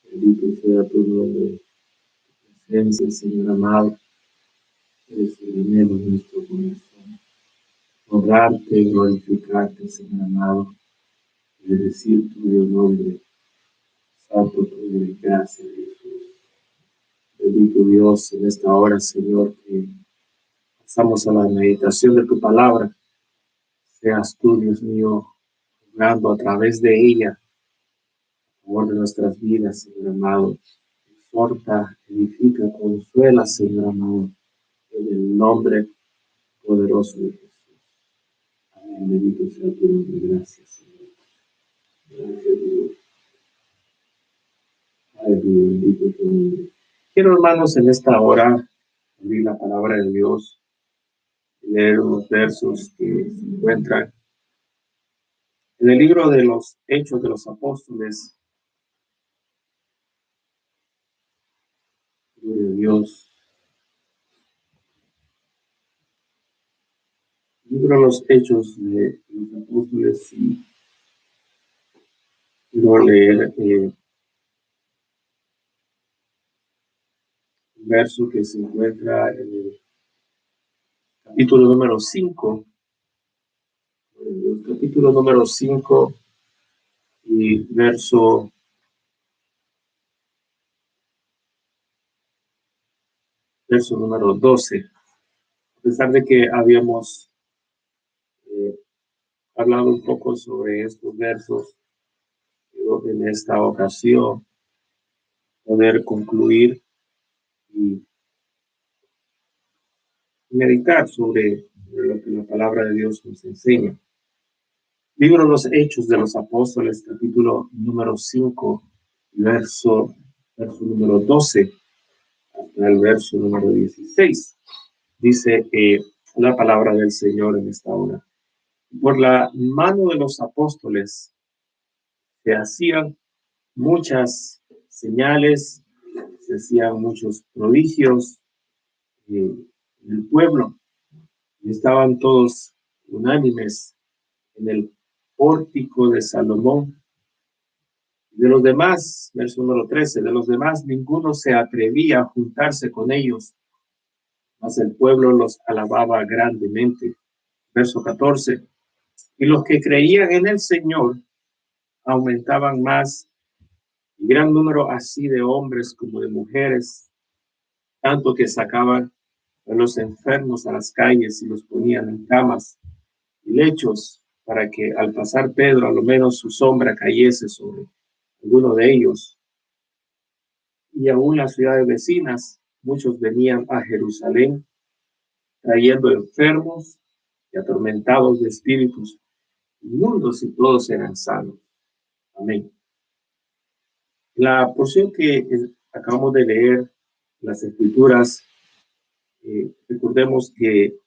Bendito sea tu nombre, presencia, Señor amado, eres el anhelo de nuestro corazón. Honrarte, glorificarte, Señor amado, y decir tu nombre, santo tuyo, gracias, Jesús. Bendito Dios, en esta hora, Señor, que pasamos a la meditación de tu palabra. Seas tú, Dios mío, obrando a través de ella, a favor de nuestras vidas, Señor amado. Exhorta, edifica, consuela, Señor amado, en el nombre poderoso de Jesús. Amén. Bendito sea tu nombre. Gracias, Señor. Gracias, Dios. Aleluya. Bendito tu nombre. Quiero, hermanos, en esta hora abrir la palabra de Dios y leer unos versos que se encuentran en el libro de los Hechos de los Apóstoles. Gloria a Dios. Libro de los Hechos de los Apóstoles, y quiero leer un verso que se encuentra en el capítulo número 5. Capítulo número 5 y verso número 12. A pesar de que habíamos hablado un poco sobre estos versos, quiero en esta ocasión poder concluir y meditar sobre lo que la palabra de Dios nos enseña. Libro de los Hechos de los Apóstoles, capítulo número 5, verso número 12 hasta el verso número 16. Dice la palabra del Señor en esta hora. Por la mano de los apóstoles se hacían muchas señales, se hacían muchos prodigios en el pueblo, y estaban todos unánimes en el pórtico de Salomón. De los demás, verso número 13, de los demás ninguno se atrevía a juntarse con ellos, mas el pueblo los alababa grandemente. Verso 14, y los que creían en el Señor aumentaban más, y gran número así de hombres como de mujeres, tanto que sacaban a los enfermos a las calles y los ponían en camas y lechos, para que al pasar Pedro a lo menos su sombra cayese sobre alguno de ellos. Y aún las ciudades vecinas, muchos venían a Jerusalén, trayendo enfermos y atormentados de espíritus inmundos, y todos eran sanos. Amén. La porción que acabamos de leer, las Escrituras, recordemos que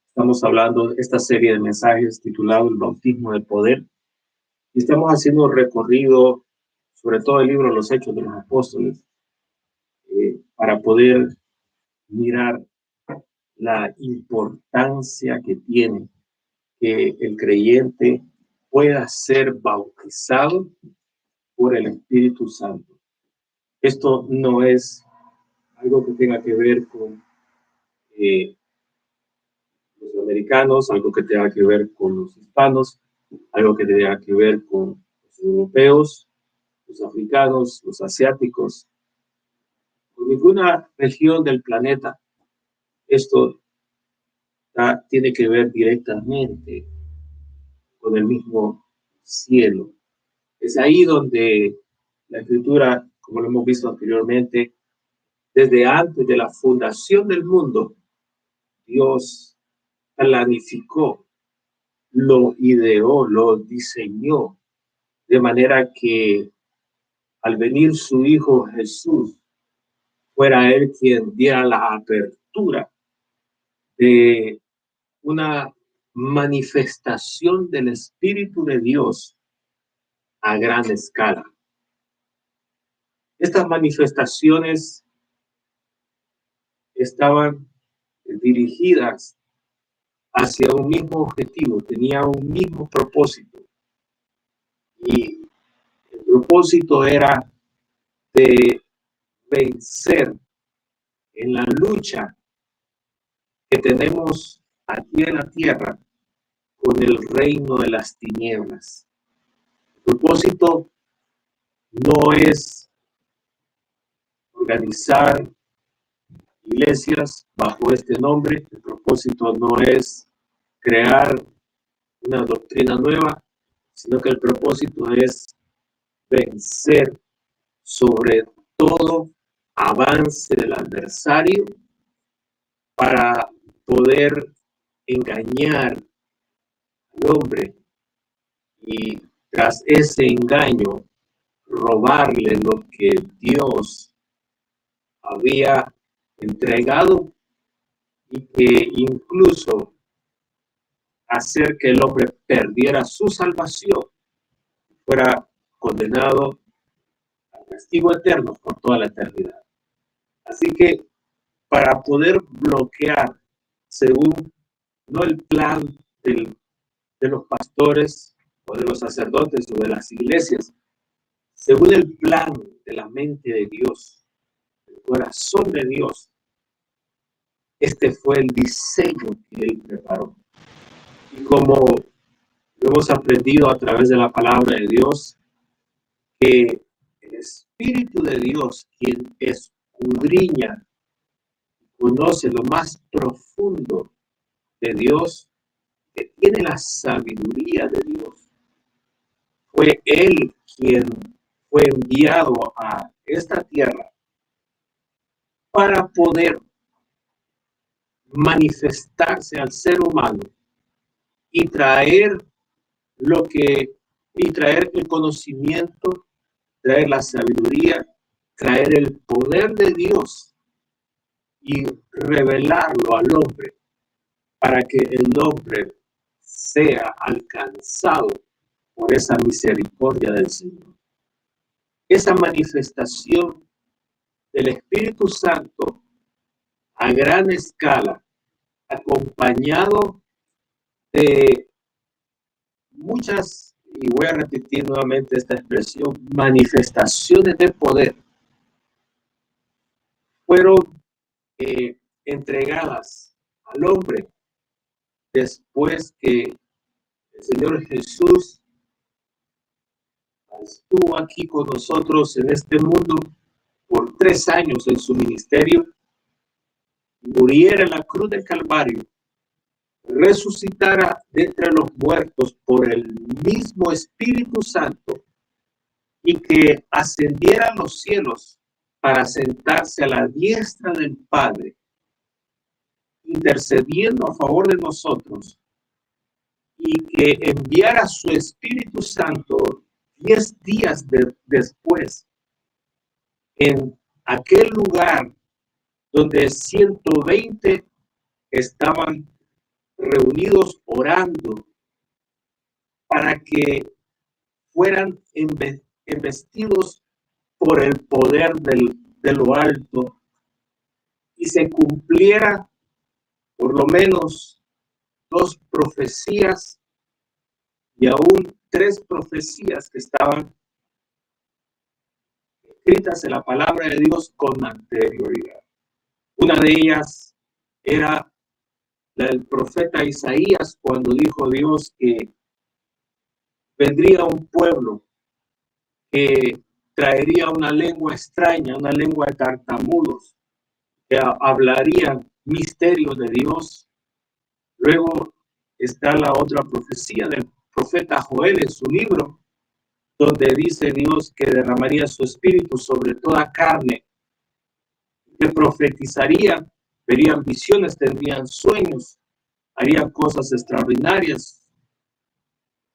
estamos hablando de esta serie de mensajes titulado El bautismo de poder, y estamos haciendo un recorrido sobre todo el libro de los Hechos de los Apóstoles, para poder mirar la importancia que tiene que el creyente pueda ser bautizado por el Espíritu Santo. Esto no es algo que tenga que ver con los americanos, algo que tenga que ver con los hispanos, algo que tenga que ver con los europeos, los africanos, los asiáticos, con ninguna región del planeta. Esto tiene que ver directamente con el mismo cielo. Es ahí donde la Escritura, como lo hemos visto anteriormente, desde antes de la fundación del mundo, Dios planificó, lo ideó, lo diseñó, de manera que al venir su Hijo Jesús, fuera Él quien diera la apertura de una manifestación del Espíritu de Dios a gran escala. Estas manifestaciones estaban dirigidas hacia un mismo objetivo, tenía un mismo propósito. Y propósito era de vencer en la lucha que tenemos aquí en la tierra con el reino de las tinieblas. El propósito no es organizar iglesias bajo este nombre. El propósito no es crear una doctrina nueva, sino que el propósito es vencer sobre todo avance del adversario para poder engañar al hombre y tras ese engaño robarle lo que Dios había entregado y que incluso hacer que el hombre perdiera su salvación, fuera condenado al castigo eterno por toda la eternidad. Así que para poder bloquear, según no el plan de los pastores o de los sacerdotes o de las iglesias, según el plan de la mente de Dios, el corazón de Dios, este fue el diseño que Él preparó. Y como hemos aprendido a través de la palabra de Dios, que el Espíritu de Dios, quien escudriña, conoce lo más profundo de Dios, que tiene la sabiduría de Dios, fue Él quien fue enviado a esta tierra para poder manifestarse al ser humano y traer traer el conocimiento, traer la sabiduría, traer el poder de Dios y revelarlo al hombre para que el hombre sea alcanzado por esa misericordia del Señor. Esa manifestación del Espíritu Santo a gran escala, acompañado de muchas, y voy a repetir nuevamente esta expresión, manifestaciones de poder, fueron entregadas al hombre después que el Señor Jesús estuvo aquí con nosotros en este mundo por 3 años en su ministerio, muriera en la cruz del Calvario, resucitara de entre los muertos por el mismo Espíritu Santo y que ascendiera a los cielos para sentarse a la diestra del Padre, intercediendo a favor de nosotros, y que enviara su Espíritu Santo 10 días después en aquel lugar donde 120 estaban reunidos orando para que fueran embestidos por el poder de lo alto y se cumpliera por lo menos 2 profecías y aún 3 profecías que estaban escritas en la palabra de Dios con anterioridad. Una de ellas era la del profeta Isaías, cuando dijo Dios que vendría un pueblo que traería una lengua extraña, una lengua de tartamudos, que hablarían misterios de Dios. Luego está la otra profecía del profeta Joel en su libro, donde dice Dios que derramaría su espíritu sobre toda carne, que profetizarían, verían visiones, tendrían sueños, harían cosas extraordinarias,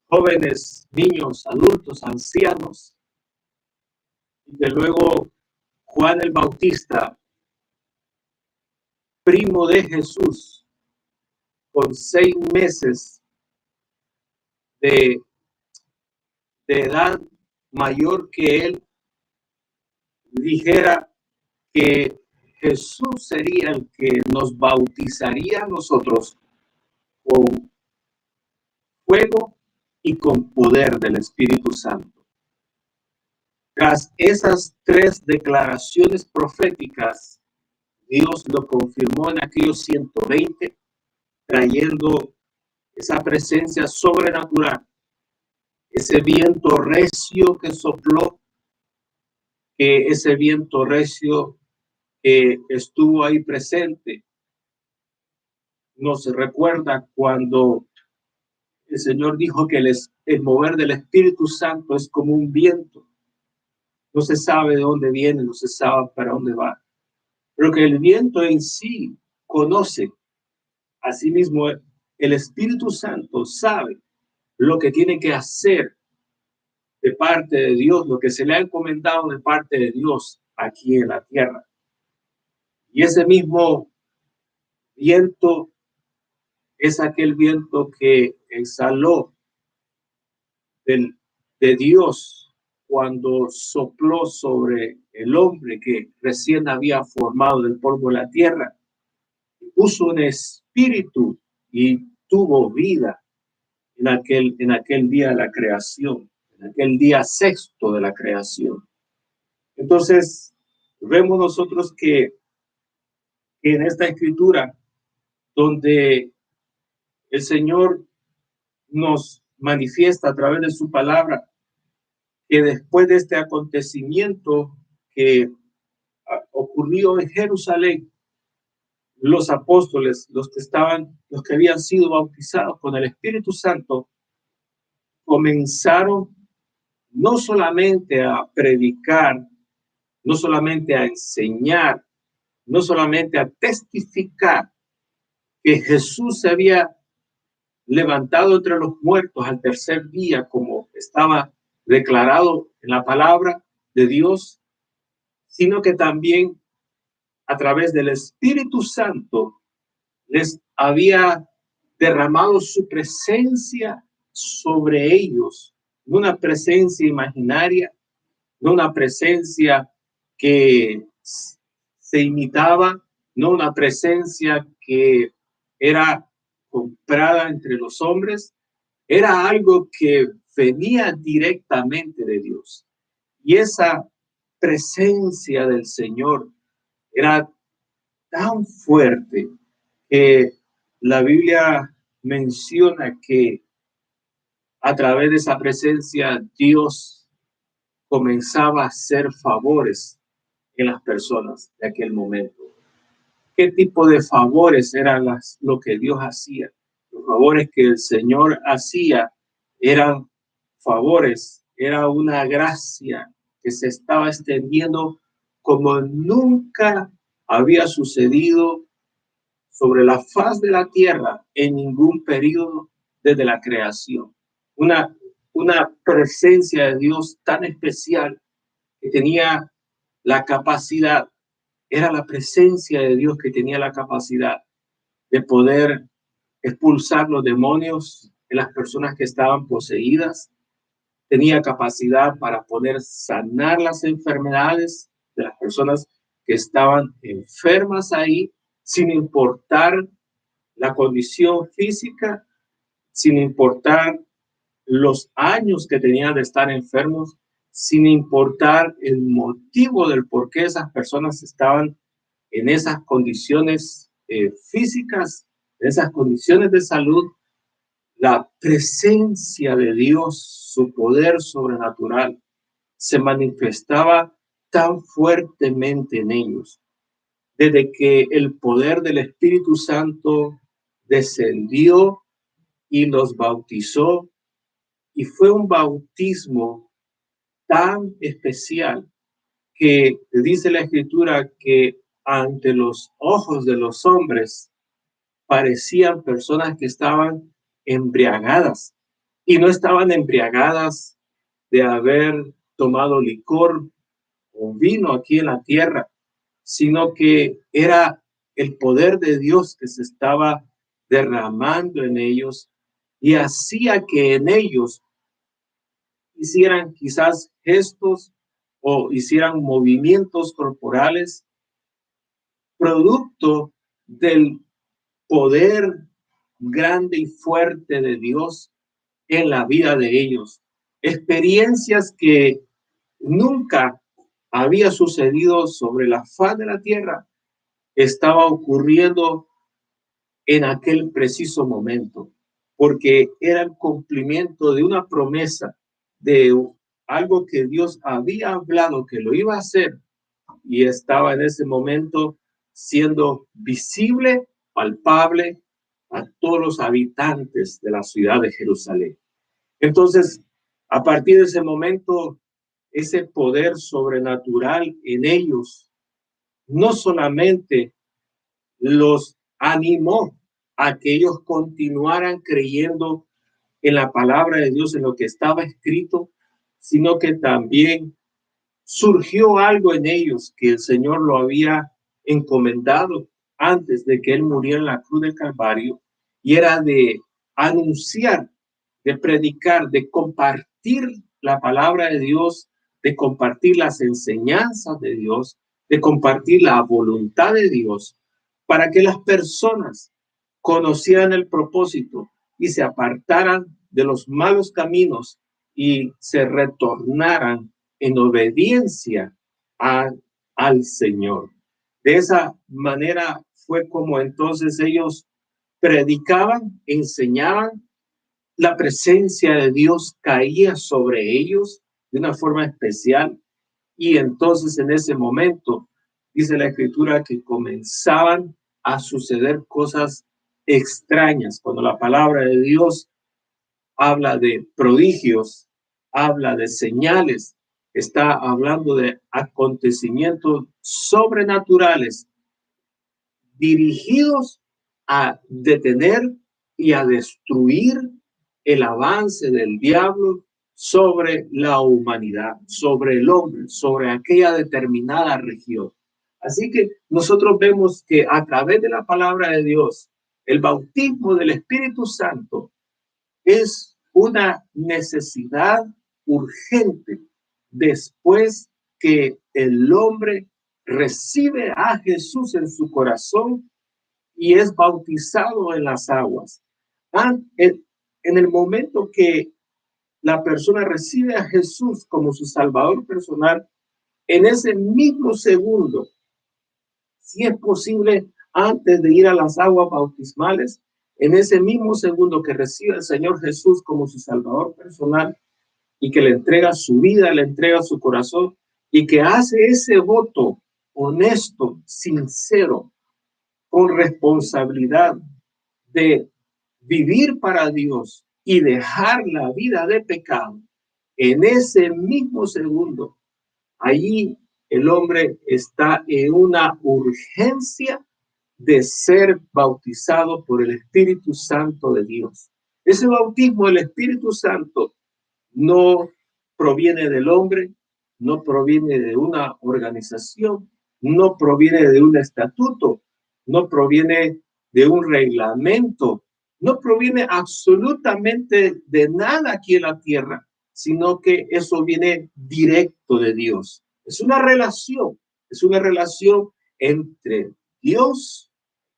jóvenes, niños, adultos, ancianos. Y que luego Juan el Bautista, primo de Jesús, con 6 meses de edad mayor que él, dijera que Jesús sería el que nos bautizaría a nosotros con fuego y con poder del Espíritu Santo. tras esas tres declaraciones proféticas, Dios lo confirmó en aquellos 120, trayendo esa presencia sobrenatural, ese viento recio que sopló, ese viento recio que estuvo ahí presente. Nos recuerda cuando el Señor dijo que el mover del Espíritu Santo es como un viento. No se sabe de dónde viene, no se sabe para dónde va, pero que el viento en sí conoce. Asimismo, el Espíritu Santo sabe lo que tiene que hacer de parte de Dios, lo que se le ha encomendado de parte de Dios aquí en la tierra. Y ese mismo viento es aquel viento que exhaló de Dios cuando sopló sobre el hombre que recién había formado del polvo de la tierra. Puso un espíritu y tuvo vida en aquel día de la creación, en aquel día sexto de la creación. Entonces, vemos nosotros que en esta escritura, donde el Señor nos manifiesta a través de su palabra, que después de este acontecimiento que ocurrió en Jerusalén, los apóstoles, los que habían sido bautizados con el Espíritu Santo, comenzaron no solamente a predicar, no solamente a enseñar, no solamente a testificar que Jesús se había levantado entre los muertos al tercer día, como estaba declarado en la palabra de Dios, sino que también a través del Espíritu Santo les había derramado su presencia sobre ellos, no una presencia imaginaria, no una presencia que se imitaba, no una presencia que era comprada entre los hombres, era algo que venía directamente de Dios. Y esa presencia del Señor era tan fuerte que la Biblia menciona que a través de esa presencia Dios comenzaba a hacer favores en las personas de aquel momento. ¿Qué tipo de favores eran lo que Dios hacía? Los favores que el Señor hacía eran favores, era una gracia que se estaba extendiendo como nunca había sucedido sobre la faz de la tierra en ningún periodo desde la creación. Una presencia de Dios tan especial que tenía la capacidad, era la presencia de Dios que tenía la capacidad de poder expulsar los demonios de las personas que estaban poseídas, tenía capacidad para poder sanar las enfermedades de las personas que estaban enfermas ahí, sin importar la condición física, sin importar los años que tenían de estar enfermos, sin importar el motivo del por qué esas personas estaban en esas condiciones físicas, en esas condiciones de salud. La presencia de Dios, su poder sobrenatural, se manifestaba tan fuertemente en ellos. Desde que el poder del Espíritu Santo descendió y los bautizó, y fue un bautismo tan especial que dice la Escritura que ante los ojos de los hombres parecían personas que estaban embriagadas, y no estaban embriagadas de haber tomado licor o vino aquí en la tierra, sino que era el poder de Dios que se estaba derramando en ellos y hacía que en ellos hicieran quizás gestos o hicieran movimientos corporales producto del poder grande y fuerte de Dios en la vida de ellos. Experiencias que nunca había sucedido sobre la faz de la tierra, estaba ocurriendo en aquel preciso momento, porque era el cumplimiento de una promesa, de algo que Dios había hablado que lo iba a hacer, y estaba en ese momento siendo visible, palpable a todos los habitantes de la ciudad de Jerusalén. Entonces, a partir de ese momento, ese poder sobrenatural en ellos no solamente los animó a que ellos continuaran creyendo en la palabra de Dios, en lo que estaba escrito, sino que también surgió algo en ellos que el Señor lo había encomendado antes de que él muriera en la cruz del Calvario, y era de anunciar, de predicar, de compartir la palabra de Dios, de compartir las enseñanzas de Dios, de compartir la voluntad de Dios, para que las personas conocieran el propósito y se apartaran de los malos caminos y se retornaran en obediencia al Señor. De esa manera fue como entonces ellos predicaban, enseñaban, la presencia de Dios caía sobre ellos de una forma especial, y entonces en ese momento dice la Escritura que comenzaban a suceder cosas extrañas. Cuando la palabra de Dios habla de prodigios, habla de señales, está hablando de acontecimientos sobrenaturales dirigidos a detener y a destruir el avance del diablo sobre la humanidad, sobre el hombre, sobre aquella determinada región. Así que nosotros vemos que a través de la palabra de Dios, el bautismo del Espíritu Santo es una necesidad urgente después que el hombre recibe a Jesús en su corazón y es bautizado en las aguas. En el momento que la persona recibe a Jesús como su Salvador personal, en ese mismo segundo, si es posible, antes de ir a las aguas bautismales, en ese mismo segundo que recibe al Señor Jesús como su Salvador personal y que le entrega su vida, le entrega su corazón y que hace ese voto honesto, sincero, con responsabilidad de vivir para Dios y dejar la vida de pecado, en ese mismo segundo, allí el hombre está en una urgencia de ser bautizado por el Espíritu Santo de Dios. Ese bautismo del Espíritu Santo no proviene del hombre, no proviene de una organización, no proviene de un estatuto, no proviene de un reglamento, no proviene absolutamente de nada aquí en la tierra, sino que eso viene directo de Dios. Es una relación entre Dios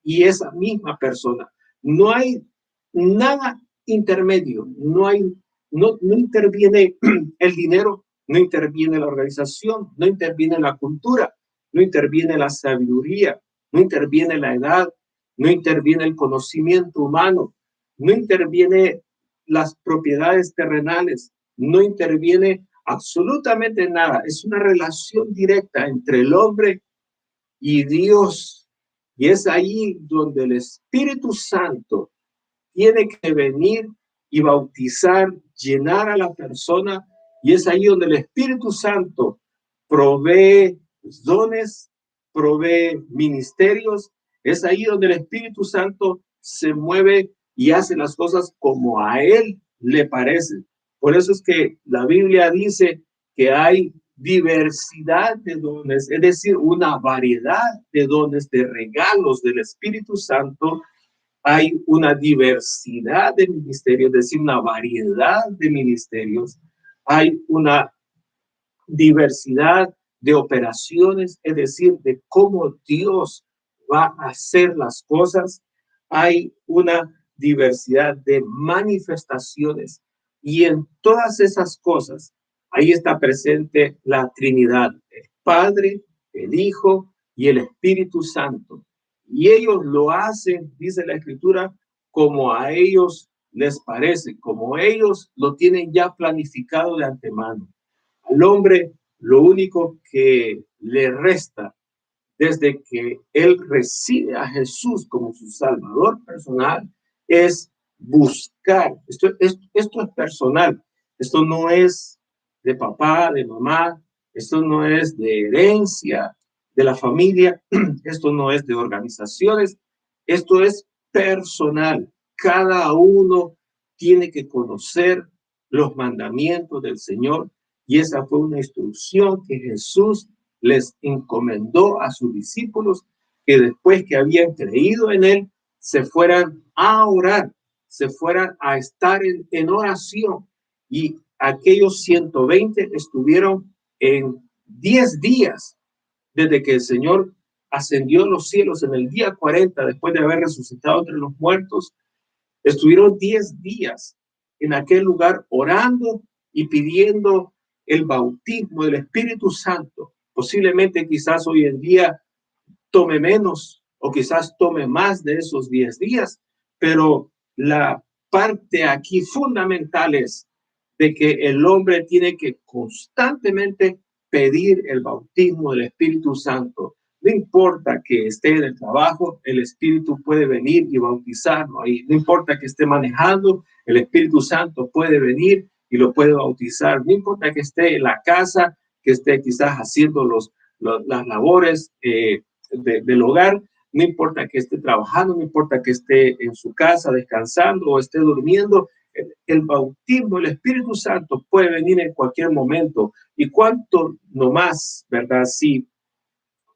y esa misma persona. No hay nada intermedio, no interviene el dinero, no interviene la organización, no interviene la cultura, no interviene la sabiduría, no interviene la edad, no interviene el conocimiento humano, no interviene las propiedades terrenales, no interviene absolutamente nada. Es una relación directa entre el hombre y Dios. Y es ahí donde el Espíritu Santo tiene que venir y bautizar, llenar a la persona, y es ahí donde el Espíritu Santo provee dones, provee ministerios, es ahí donde el Espíritu Santo se mueve y hace las cosas como a él le parece. Por eso es que la Biblia dice que hay diversidad de dones, es decir, una variedad de dones, de regalos del Espíritu Santo. Hay una diversidad de ministerios, es decir, una variedad de ministerios. Hay una diversidad de operaciones, es decir, de cómo Dios va a hacer las cosas. Hay una diversidad de manifestaciones, y en todas esas cosas Ahí está presente la Trinidad, el Padre, el Hijo y el Espíritu Santo. Y ellos lo hacen, dice la Escritura, como a ellos les parece, como ellos lo tienen ya planificado de antemano. Al hombre lo único que le resta desde que él recibe a Jesús como su Salvador personal es buscar. Esto es personal. Esto no es de papá, de mamá. Esto no es de herencia de la familia. Esto no es de organizaciones. Esto es personal. Cada uno tiene que conocer los mandamientos del Señor, y esa fue una instrucción que Jesús les encomendó a sus discípulos, que después que habían creído en él, se fueran a orar, se fueran a estar en oración. Y aquellos 120 estuvieron en 10 días desde que el Señor ascendió a los cielos en el día 40, después de haber resucitado entre los muertos. Estuvieron 10 días en aquel lugar orando y pidiendo el bautismo del Espíritu Santo. Posiblemente quizás hoy en día tome menos o quizás tome más de esos 10 días, pero la parte aquí fundamental es de que el hombre tiene que constantemente pedir el bautismo del Espíritu Santo. No importa que esté en el trabajo, el Espíritu puede venir y bautizarlo ahí. No importa que esté manejando, el Espíritu Santo puede venir y lo puede bautizar. No importa que esté en la casa, que esté quizás haciendo las labores del hogar, no importa que esté trabajando, no importa que esté en su casa descansando o esté durmiendo, el bautismo, el Espíritu Santo puede venir en cualquier momento. Y cuánto nomás, ¿verdad? Si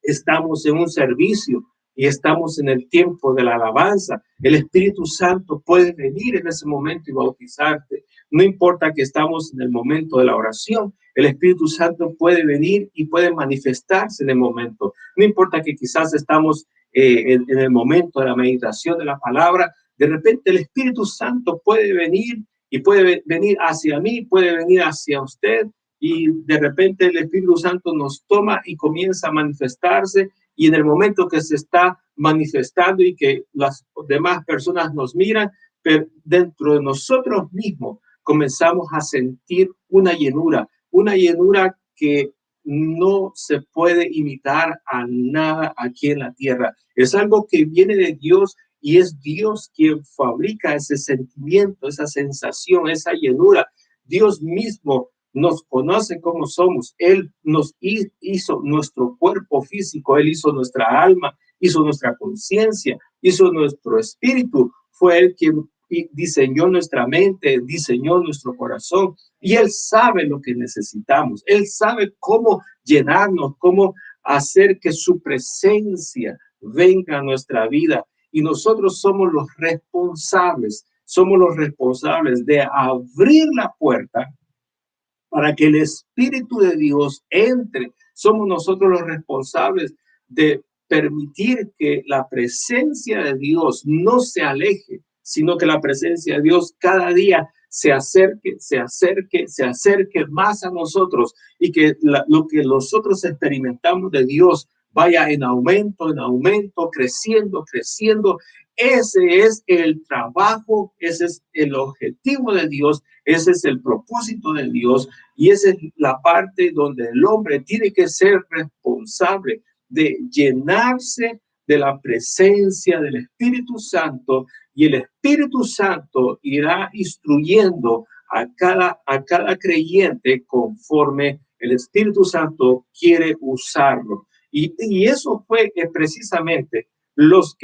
estamos en un servicio y estamos en el tiempo de la alabanza, el Espíritu Santo puede venir en ese momento y bautizarte. No importa que estamos en el momento de la oración, el Espíritu Santo puede venir y puede manifestarse en el momento. No importa que quizás estamos en el momento de la meditación de la palabra, de repente el Espíritu Santo puede venir y puede venir hacia mí, puede venir hacia usted, y de repente el Espíritu Santo nos toma y comienza a manifestarse, y en el momento que se está manifestando y que las demás personas nos miran, pero dentro de nosotros mismos comenzamos a sentir una llenura que no se puede imitar a nada aquí en la tierra. Es algo que viene de Dios, y es Dios quien fabrica ese sentimiento, esa sensación, esa llenura. Dios mismo nos conoce como somos. Él nos hizo nuestro cuerpo físico, Él hizo nuestra alma, hizo nuestra conciencia, hizo nuestro espíritu. Fue Él quien diseñó nuestra mente, diseñó nuestro corazón, y Él sabe lo que necesitamos. Él sabe cómo llenarnos, cómo hacer que su presencia venga a nuestra vida, y nosotros somos los responsables de abrir la puerta para que el Espíritu de Dios entre. Somos nosotros los responsables de permitir que la presencia de Dios no se aleje, sino que la presencia de Dios cada día se acerque más a nosotros, y que lo que nosotros experimentamos de Dios vaya en aumento, creciendo. Ese es el trabajo, ese es el objetivo de Dios, ese es el propósito de Dios, y esa es la parte donde el hombre tiene que ser responsable de llenarse de la presencia del Espíritu Santo, y el Espíritu Santo irá instruyendo a cada creyente conforme el Espíritu Santo quiere usarlo. Y eso fue precisamente los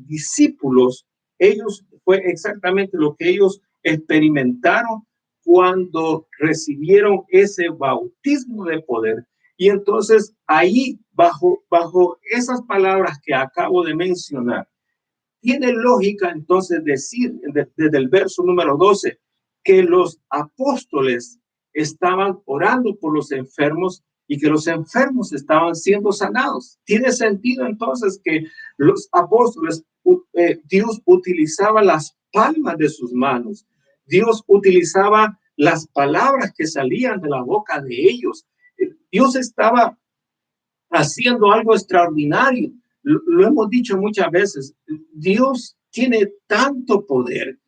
discípulos, ellos, fue exactamente lo que ellos experimentaron cuando recibieron ese bautismo de poder. Y entonces ahí, bajo esas palabras que acabo de mencionar, tiene lógica entonces decir desde el verso número 12 que los apóstoles estaban orando por los enfermos y que los enfermos estaban siendo sanados. Tiene sentido entonces que los apóstoles, Dios utilizaba las palmas de sus manos. Dios utilizaba las palabras que salían de la boca de ellos. Dios estaba haciendo algo extraordinario. Lo hemos dicho muchas veces. Dios tiene tanto poder,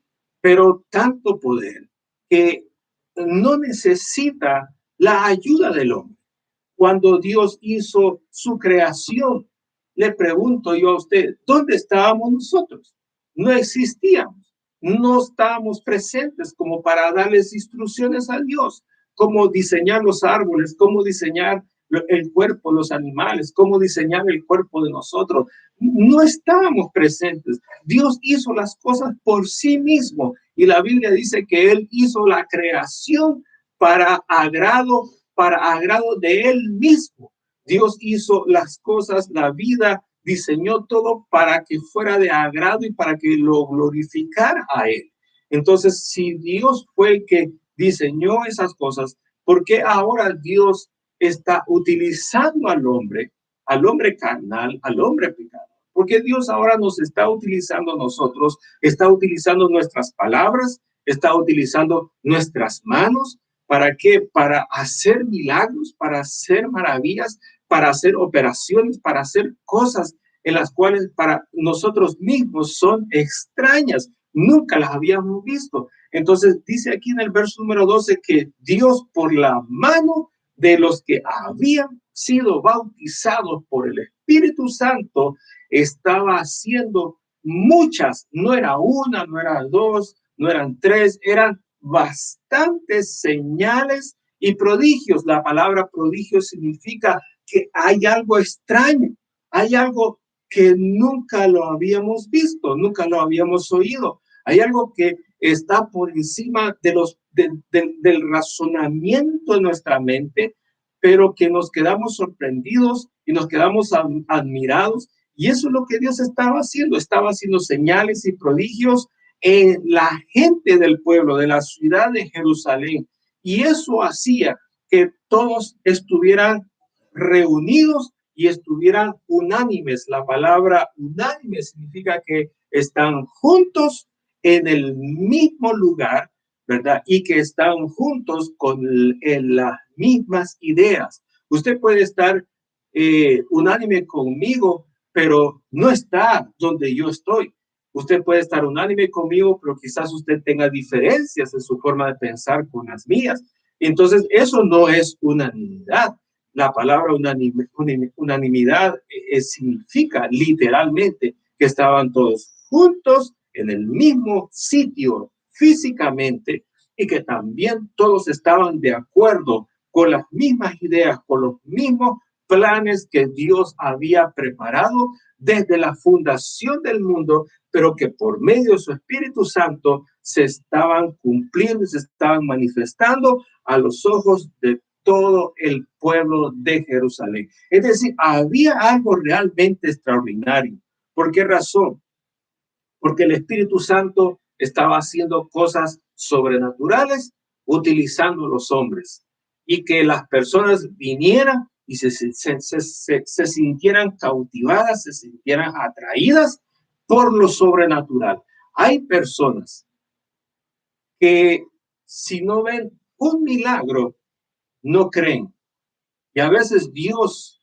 pero tanto poder, que no necesita la ayuda del hombre. Cuando Dios hizo su creación, le pregunto yo a usted, ¿dónde estábamos nosotros? No existíamos, no estábamos presentes como para darles instrucciones a Dios, cómo diseñar los árboles, cómo diseñar el cuerpo, los animales, cómo diseñar el cuerpo de nosotros. No estábamos presentes. Dios hizo las cosas por sí mismo y la Biblia dice que Él hizo la creación para agrado de Él mismo. Dios hizo las cosas, la vida, diseñó todo para que fuera de agrado y para que lo glorificara a Él. Entonces, si Dios fue el que diseñó esas cosas, ¿por qué ahora Dios está utilizando al hombre carnal, al hombre pecador? Porque Dios ahora nos está utilizando a nosotros, está utilizando nuestras palabras, está utilizando nuestras manos. ¿Para qué? Para hacer milagros, para hacer maravillas, para hacer operaciones, para hacer cosas en las cuales para nosotros mismos son extrañas. Nunca las habíamos visto. Entonces dice aquí en el verso número 12 que Dios, por la mano de los que habían sido bautizados por el Espíritu Santo, estaba haciendo muchas, no era una, no eran dos, no eran tres, eran bastantes señales y prodigios. La palabra prodigio significa que hay algo extraño, hay algo que nunca lo habíamos visto, nunca lo habíamos oído. Hay algo que está por encima del razonamiento de nuestra mente, pero que nos quedamos sorprendidos y nos quedamos admirados. Y eso es lo que Dios estaba haciendo señales y prodigios en la gente del pueblo, de la ciudad de Jerusalén. Y eso hacía que todos estuvieran reunidos y estuvieran unánimes. La palabra unánime significa que están juntos en el mismo lugar, ¿verdad? Y que están juntos en las mismas ideas. Usted puede estar unánime conmigo, pero no está donde yo estoy. Usted puede estar unánime conmigo, pero quizás usted tenga diferencias en su forma de pensar con las mías. Entonces, eso no es unanimidad. La palabra unanimidad significa literalmente que estaban todos juntos en el mismo sitio físicamente y que también todos estaban de acuerdo con las mismas ideas, con los mismos planes que Dios había preparado desde la fundación del mundo, pero que por medio de su Espíritu Santo se estaban cumpliendo, se estaban manifestando a los ojos de todo el pueblo de Jerusalén. Es decir, había algo realmente extraordinario. ¿Por qué razón? Porque el Espíritu Santo estaba haciendo cosas sobrenaturales utilizando los hombres y que las personas vinieran y se sintieran cautivadas, se sintieran atraídas por lo sobrenatural. Hay personas que si no ven un milagro, no creen. Y a veces Dios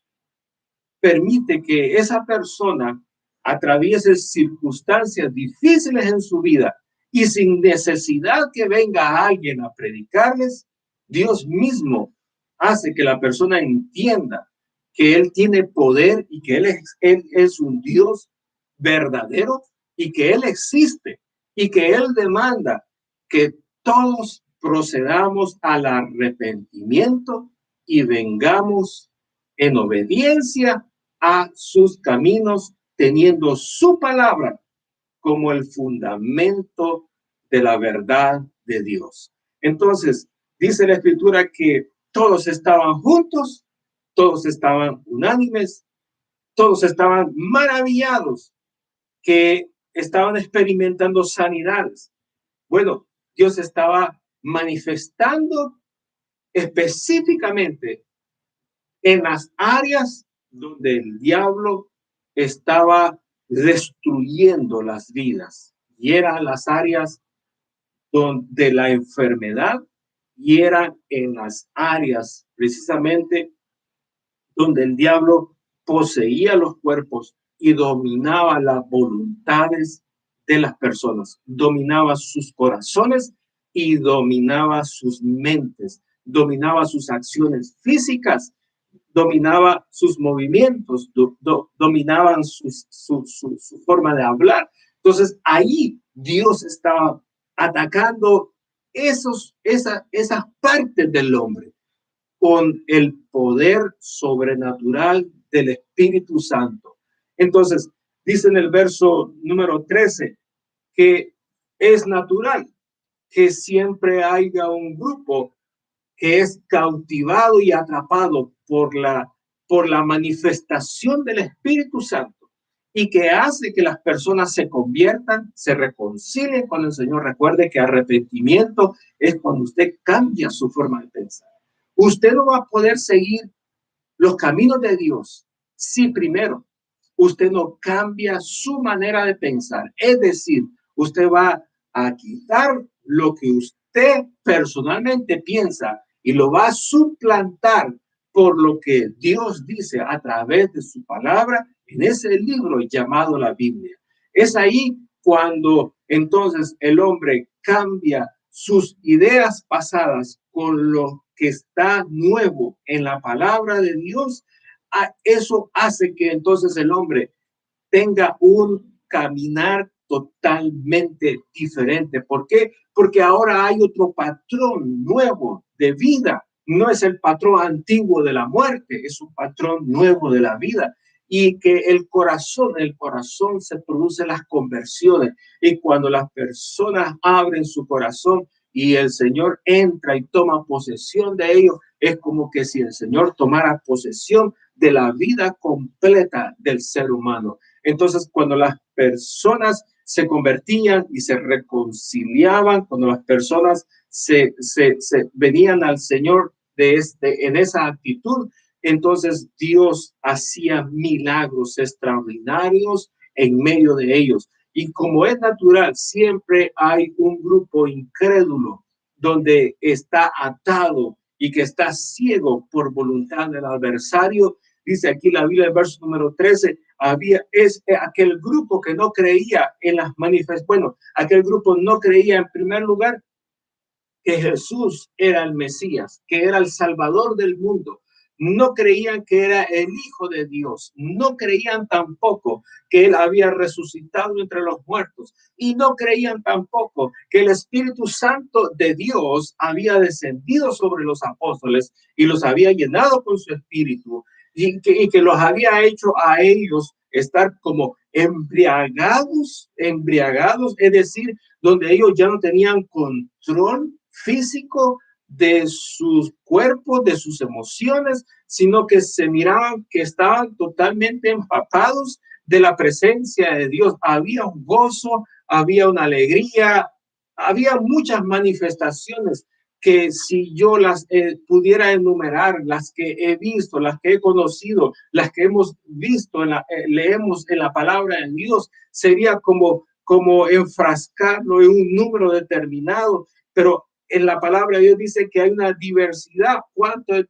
permite que esa persona atraviese circunstancias difíciles en su vida y sin necesidad que venga alguien a predicarles, Dios mismo hace que la persona entienda que Él tiene poder y que Él es un Dios verdadero y que Él existe y que Él demanda que todos procedamos al arrepentimiento y vengamos en obediencia a sus caminos, teniendo su palabra como el fundamento de la verdad de Dios. Entonces, dice la Escritura que todos estaban juntos, todos estaban unánimes, todos estaban maravillados, que estaban experimentando sanidades. Bueno, Dios estaba manifestando específicamente en las áreas donde el diablo estaba destruyendo las vidas, y eran las áreas donde la enfermedad, y era en las áreas precisamente donde el diablo poseía los cuerpos y dominaba las voluntades de las personas, dominaba sus corazones y dominaba sus mentes, dominaba sus acciones físicas, dominaba sus movimientos, dominaban su forma de hablar. Entonces ahí Dios estaba atacando esas partes del hombre con el poder sobrenatural del Espíritu Santo. Entonces, dice en el verso número 13 que es natural que siempre haya un grupo que es cautivado y atrapado por la manifestación del Espíritu Santo y que hace que las personas se conviertan, se reconcilien con el Señor. Recuerde que arrepentimiento es cuando usted cambia su forma de pensar. Usted no va a poder seguir los caminos de Dios si primero usted no cambia su manera de pensar. Es decir, usted va a quitar lo que usted personalmente piensa y lo va a suplantar por lo que Dios dice a través de su palabra en ese libro llamado la Biblia. Es ahí cuando entonces el hombre cambia sus ideas pasadas con lo que está nuevo en la palabra de Dios. Eso hace que entonces el hombre tenga un caminar totalmente diferente. ¿Por qué? Porque ahora hay otro patrón nuevo de vida. No es el patrón antiguo de la muerte, es un patrón nuevo de la vida. Y que el corazón se producen las conversiones. Y cuando las personas abren su corazón y el Señor entra y toma posesión de ellos, es como que si el Señor tomara posesión de la vida completa del ser humano. Entonces, cuando las personas se convertían y se reconciliaban, cuando las personas se venían al Señor en esa actitud, entonces Dios hacía milagros extraordinarios en medio de ellos. Y como es natural, siempre hay un grupo incrédulo donde está atado y que está ciego por voluntad del adversario. Dice aquí la Biblia, el verso número 13, es aquel grupo que no creía en las manifestaciones. Bueno, aquel grupo no creía en primer lugar que Jesús era el Mesías, que era el Salvador del mundo. No creían que era el Hijo de Dios. No creían tampoco que Él había resucitado entre los muertos. Y no creían tampoco que el Espíritu Santo de Dios había descendido sobre los apóstoles y los había llenado con su Espíritu y que los había hecho a ellos estar como embriagados, es decir, donde ellos ya no tenían control físico de sus cuerpos, de sus emociones, sino que se miraban que estaban totalmente empapados de la presencia de Dios. Había un gozo, había una alegría, había muchas manifestaciones que si yo las pudiera enumerar, las que he visto, las que he conocido, las que hemos visto, leemos en la palabra de Dios, sería como enfrascarlo en un número determinado, pero en la palabra de Dios dice que hay una diversidad. ¿Cuánto es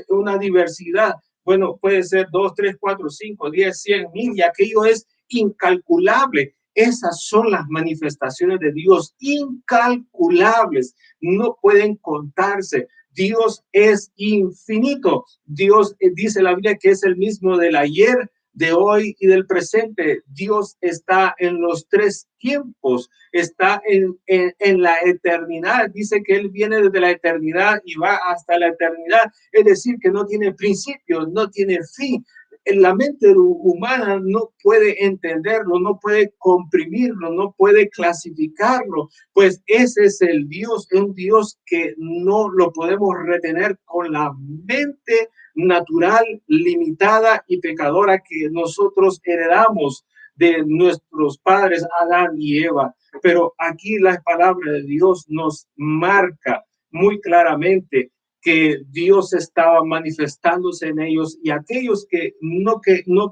una diversidad? Bueno, puede ser 2, 3, 4, 5, 10, 100, 1000, y aquello es incalculable. Esas son las manifestaciones de Dios, incalculables, no pueden contarse. Dios es infinito. Dios dice la Biblia que es el mismo del ayer, de hoy y del presente. Dios está en los tres tiempos, está en la eternidad. Dice que Él viene desde la eternidad y va hasta la eternidad. Es decir, que no tiene principio, no tiene fin. La mente humana no puede entenderlo, no puede comprimirlo, no puede clasificarlo, pues ese es el Dios, un Dios que no lo podemos retener con la mente natural, limitada y pecadora que nosotros heredamos de nuestros padres Adán y Eva. Pero aquí la palabra de Dios nos marca muy claramente que Dios estaba manifestándose en ellos, y aquellos que no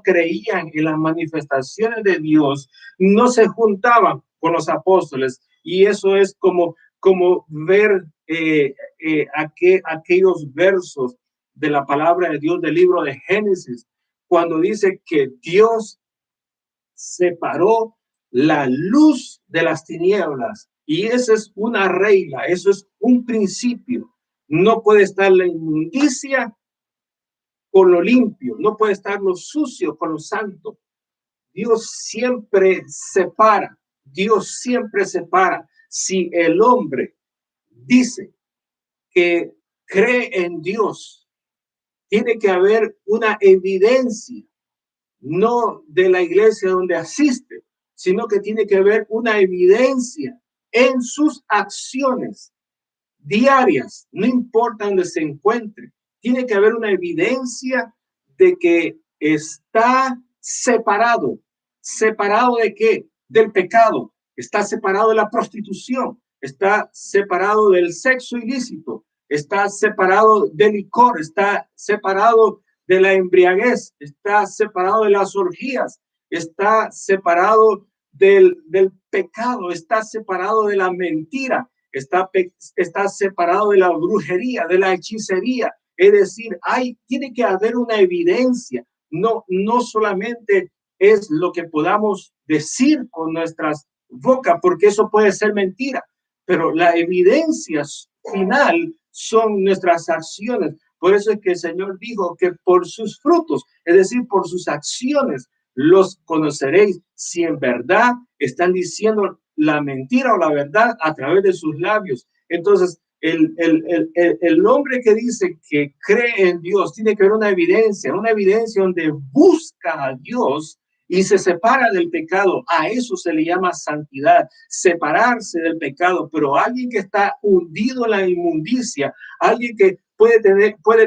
creían en las manifestaciones de Dios no se juntaban con los apóstoles. Y eso es como ver aquellos versos de la palabra de Dios del libro de Génesis, cuando dice que Dios separó la luz de las tinieblas. Y esa es una regla, eso es un principio. No puede estar la inmundicia con lo limpio, no puede estar lo sucio con lo santo. Dios siempre separa, Dios siempre separa. Si el hombre dice que cree en Dios, tiene que haber una evidencia, no de la iglesia donde asiste, sino que tiene que haber una evidencia en sus acciones diarias, no importa donde se encuentre. Tiene que haber una evidencia de que está separado. ¿Separado de qué? Del pecado. Está separado de la prostitución. Está separado del sexo ilícito. Está separado del licor. Está separado de la embriaguez. Está separado de las orgías. Está separado del pecado. Está separado de la mentira. Está separado de la brujería, de la hechicería. Es decir, tiene que haber una evidencia. No solamente es lo que podamos decir con nuestras bocas, porque eso puede ser mentira, pero la evidencia final son nuestras acciones. Por eso es que el Señor dijo que por sus frutos, es decir, por sus acciones, los conoceréis si en verdad están diciendo la mentira o la verdad a través de sus labios. Entonces, el hombre que dice que cree en Dios tiene que ver una evidencia donde busca a Dios y se separa del pecado. A eso se le llama santidad, separarse del pecado. Pero alguien que está hundido en la inmundicia, alguien que puede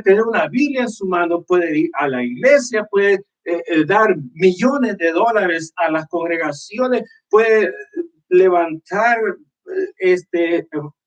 tener una Biblia en su mano, puede ir a la iglesia, puede dar millones de dólares a las congregaciones, puede levantar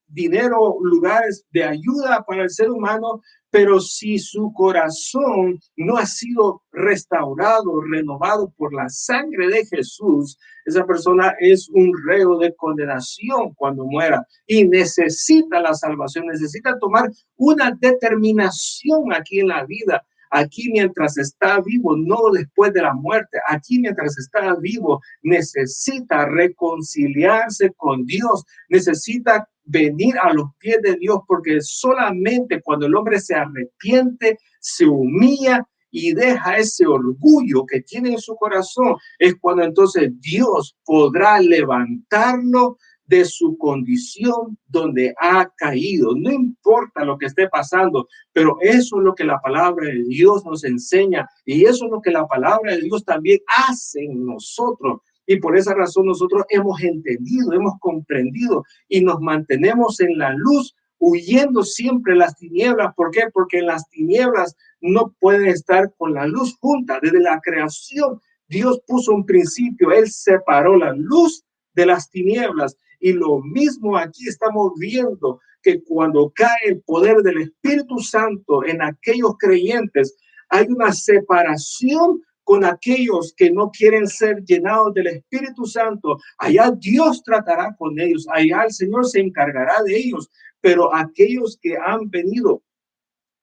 dinero, lugares de ayuda para el ser humano, pero si su corazón no ha sido restaurado, renovado por la sangre de Jesús, esa persona es un reo de condenación cuando muera y necesita la salvación, necesita tomar una determinación aquí en la vida. Aquí mientras está vivo, no después de la muerte, aquí mientras está vivo, necesita reconciliarse con Dios, necesita venir a los pies de Dios, porque solamente cuando el hombre se arrepiente, se humilla y deja ese orgullo que tiene en su corazón, es cuando entonces Dios podrá levantarlo de su condición donde ha caído. No importa lo que esté pasando, pero eso es lo que la palabra de Dios nos enseña y eso es lo que la palabra de Dios también hace en nosotros. Y por esa razón nosotros hemos entendido, hemos comprendido y nos mantenemos en la luz, huyendo siempre las tinieblas. ¿Por qué? Porque en las tinieblas no pueden estar con la luz juntas. Desde la creación, Dios puso un principio, Él separó la luz de las tinieblas. Y lo mismo aquí estamos viendo, que cuando cae el poder del Espíritu Santo en aquellos creyentes, hay una separación con aquellos que no quieren ser llenados del Espíritu Santo. Allá Dios tratará con ellos, allá el Señor se encargará de ellos, pero aquellos que han venido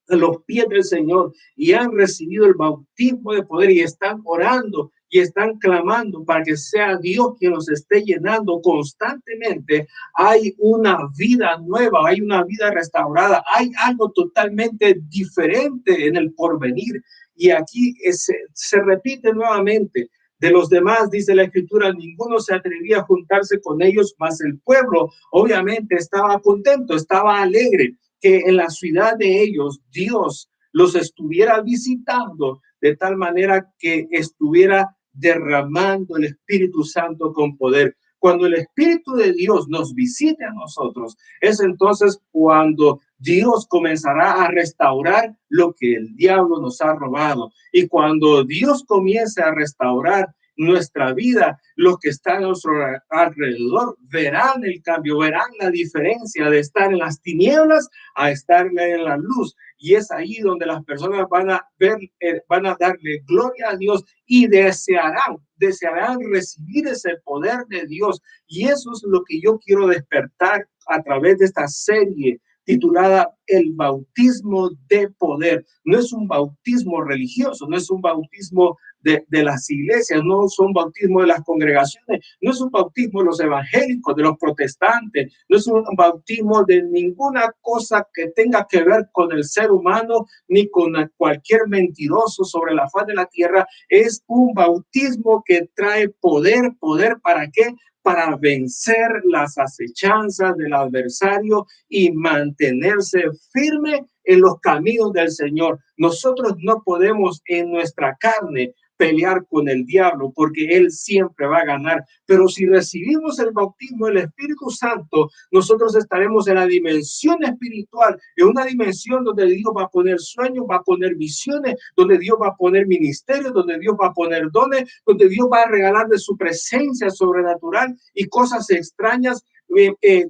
a los pies del Señor y han recibido el bautismo de poder y están orando y están clamando para que sea Dios quien los esté llenando constantemente, hay una vida nueva, hay una vida restaurada, hay algo totalmente diferente en el porvenir. Y aquí se repite nuevamente. De los demás, dice la Escritura, ninguno se atrevía a juntarse con ellos, mas el pueblo obviamente estaba contento, estaba alegre que en la ciudad de ellos Dios los estuviera visitando de tal manera que estuviera derramando el Espíritu Santo con poder. Cuando el Espíritu de Dios nos visite a nosotros, es entonces cuando Dios comenzará a restaurar lo que el diablo nos ha robado. Y cuando Dios comience a restaurar nuestra vida, los que están a nuestro alrededor verán el cambio, verán la diferencia de estar en las tinieblas a estar en la luz. Y es ahí donde las personas van a ver, van a darle gloria a Dios y desearán recibir ese poder de Dios. Y eso es lo que yo quiero despertar a través de esta serie titulada El bautismo de poder. No es un bautismo religioso, no es un bautismo de las iglesias, no es un bautismo de las congregaciones, no es un bautismo de los evangélicos, de los protestantes, no es un bautismo de ninguna cosa que tenga que ver con el ser humano ni con cualquier mentiroso sobre la faz de la tierra. Es un bautismo que trae poder. ¿Poder para qué? Para vencer las acechanzas del adversario y mantenerse firme en los caminos del Señor. Nosotros no podemos en nuestra carne pelear con el diablo porque él siempre va a ganar. Pero si recibimos el bautismo del Espíritu Santo, nosotros estaremos en la dimensión espiritual, en una dimensión donde Dios va a poner sueños, va a poner visiones, donde Dios va a poner ministerios, donde Dios va a poner dones, donde Dios va a regalar de su presencia sobrenatural y cosas extrañas.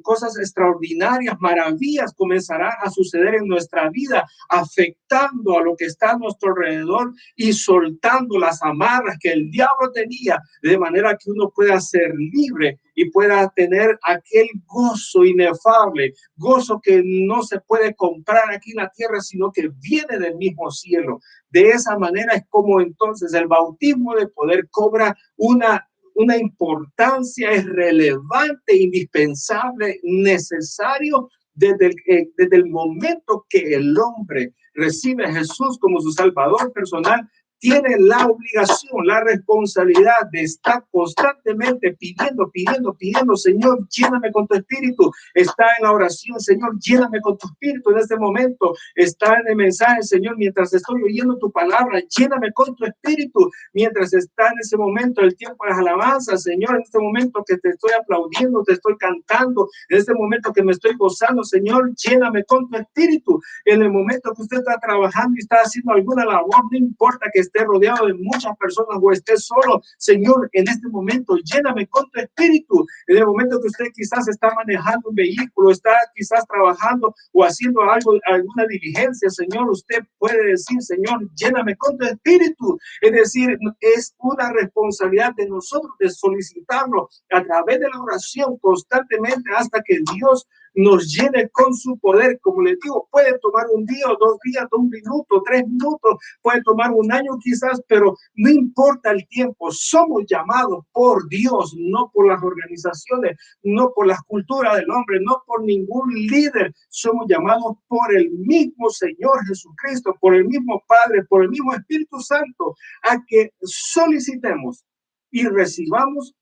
Cosas extraordinarias, maravillas comenzarán a suceder en nuestra vida, afectando a lo que está a nuestro alrededor y soltando las amarras que el diablo tenía, de manera que uno pueda ser libre y pueda tener aquel gozo inefable, gozo que no se puede comprar aquí en la tierra, sino que viene del mismo cielo. De esa manera es como entonces el bautismo de poder cobra una importancia, es relevante, indispensable, necesario desde el momento que el hombre recibe a Jesús como su Salvador personal. Tiene la obligación, la responsabilidad de estar constantemente pidiendo, Señor, lléname con tu espíritu. Está en la oración, Señor, lléname con tu espíritu en este momento. Está en el mensaje, Señor, mientras estoy oyendo tu palabra, lléname con tu espíritu. Mientras está en ese momento el tiempo de las alabanzas, Señor, en este momento que te estoy aplaudiendo, te estoy cantando, en este momento que me estoy gozando, Señor, lléname con tu espíritu. En el momento que usted está trabajando y está haciendo alguna labor, no importa que esté rodeado de muchas personas o esté solo, Señor, en este momento lléname con tu espíritu. En el momento que usted quizás está manejando un vehículo, está quizás trabajando o haciendo algo, alguna diligencia, Señor, usted puede decir, Señor, lléname con tu espíritu. Es decir, es una responsabilidad de nosotros de solicitarlo a través de la oración constantemente hasta que Dios nos llene con su poder. Como les digo, puede tomar un día o 2 días, 2 minutos, 3 minutos, puede tomar un año quizás, pero no importa el tiempo. Somos llamados por Dios, no por las organizaciones, no por las culturas del hombre, no por ningún líder. Somos llamados por el mismo Señor Jesucristo, por el mismo Padre, por el mismo Espíritu Santo, a que solicitemos y recibamos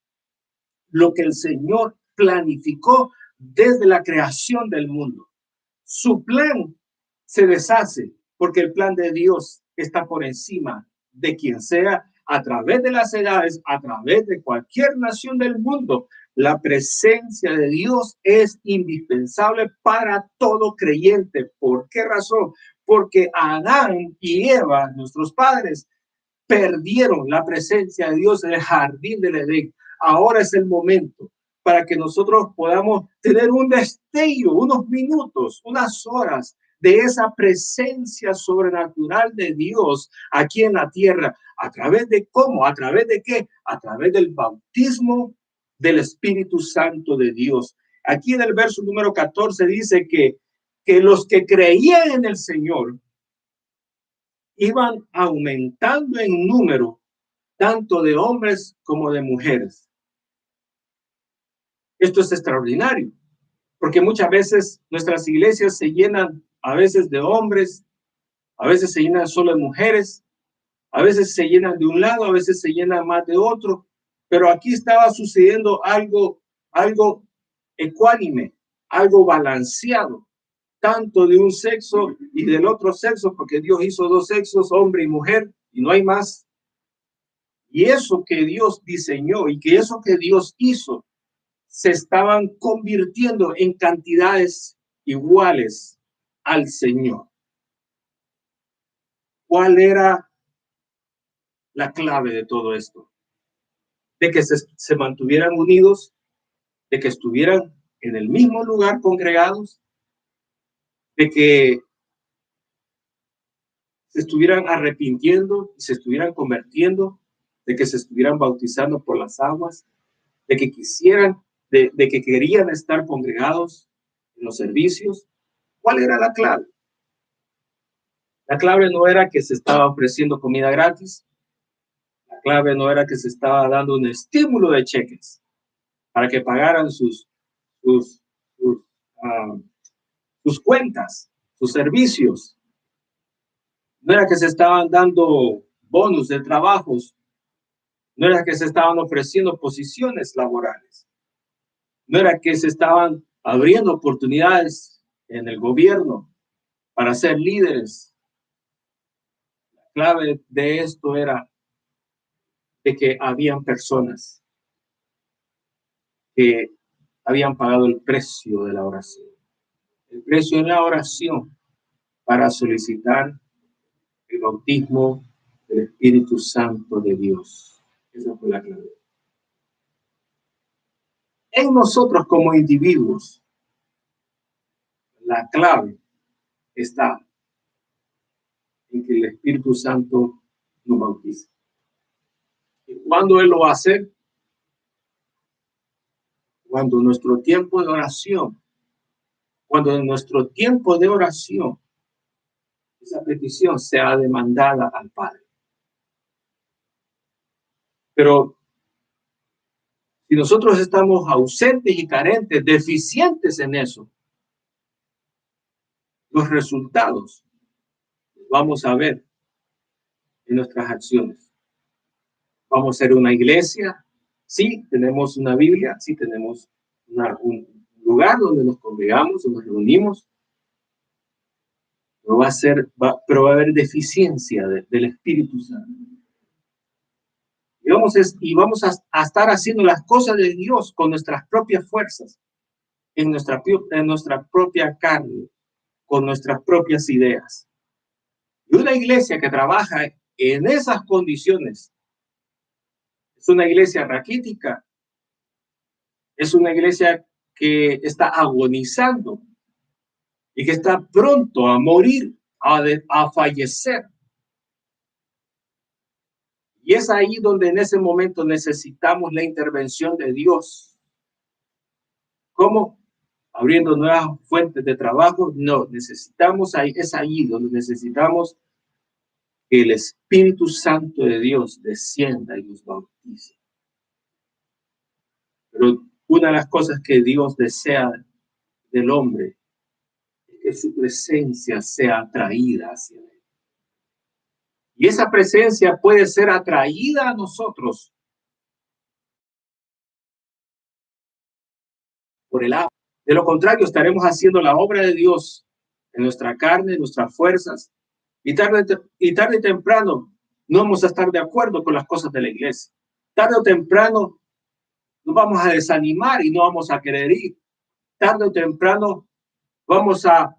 lo que el Señor planificó desde la creación del mundo. Su plan se deshace porque el plan de Dios está por encima de quien sea, a través de las edades, a través de cualquier nación del mundo. La presencia de Dios es indispensable para todo creyente. ¿Por qué razón? Porque Adán y Eva, nuestros padres, perdieron la presencia de Dios en el jardín del Edén. Ahora es el momento para que nosotros podamos tener un destello, unos minutos, unas horas de esa presencia sobrenatural de Dios aquí en la tierra. ¿A través de cómo? ¿A través de qué? A través del bautismo del Espíritu Santo de Dios. Aquí en el verso número 14 dice que los que creían en el Señor iban aumentando en número, tanto de hombres como de mujeres. Esto es extraordinario, porque muchas veces nuestras iglesias se llenan a veces de hombres, a veces se llenan solo de mujeres, a veces se llenan de un lado, a veces se llenan más de otro, pero aquí estaba sucediendo algo ecuánime, algo balanceado, tanto de un sexo y del otro sexo, porque Dios hizo 2 sexos, hombre y mujer, y no hay más. Y eso que Dios diseñó y que eso que Dios hizo se estaban convirtiendo en cantidades iguales al Señor. ¿Cuál era la clave de todo esto? De que se mantuvieran unidos, de que estuvieran en el mismo lugar congregados, de que se estuvieran arrepintiendo y se estuvieran convirtiendo, de que se estuvieran bautizando por las aguas, de que quisieran, de que querían estar congregados en los servicios. ¿Cuál era la clave? La clave no era que se estaba ofreciendo comida gratis. La clave no era que se estaba dando un estímulo de cheques para que pagaran sus, sus, uh, sus cuentas, sus servicios. No era que se estaban dando bonos de trabajos. No era que se estaban ofreciendo posiciones laborales. No era que se estaban abriendo oportunidades en el gobierno para ser líderes. La clave de esto era de que habían personas que habían pagado el precio de la oración. El precio de la oración para solicitar el bautismo del Espíritu Santo de Dios. Esa fue la clave. En nosotros como individuos, la clave está en que el Espíritu Santo nos bautiza. ¿Y cuándo Él lo va a hacer? Cuando nuestro tiempo de oración, cuando en nuestro tiempo de oración, esa petición sea demandada al Padre. Pero si nosotros estamos ausentes y carentes, deficientes en eso, los resultados los vamos a ver en nuestras acciones. Vamos a ser una iglesia, sí, tenemos una Biblia, sí, tenemos un lugar donde nos congregamos, donde nos reunimos, pero va a haber deficiencia del Espíritu Santo. Y vamos a estar haciendo las cosas de Dios con nuestras propias fuerzas, en nuestra propia carne, con nuestras propias ideas. Y una iglesia que trabaja en esas condiciones es una iglesia raquítica, es una iglesia que está agonizando y que está pronto a morir, a fallecer. Y es ahí donde en ese momento necesitamos la intervención de Dios. ¿Cómo? Abriendo nuevas fuentes de trabajo. No, es ahí donde necesitamos que el Espíritu Santo de Dios descienda y nos bautice. Pero una de las cosas que Dios desea del hombre es que su presencia sea atraída hacia él. Y esa presencia puede ser atraída a nosotros por el agua. De lo contrario, estaremos haciendo la obra de Dios en nuestra carne, en nuestras fuerzas, y tarde y temprano no vamos a estar de acuerdo con las cosas de la iglesia. Tarde o temprano nos vamos a desanimar y no vamos a querer ir. Tarde o temprano vamos a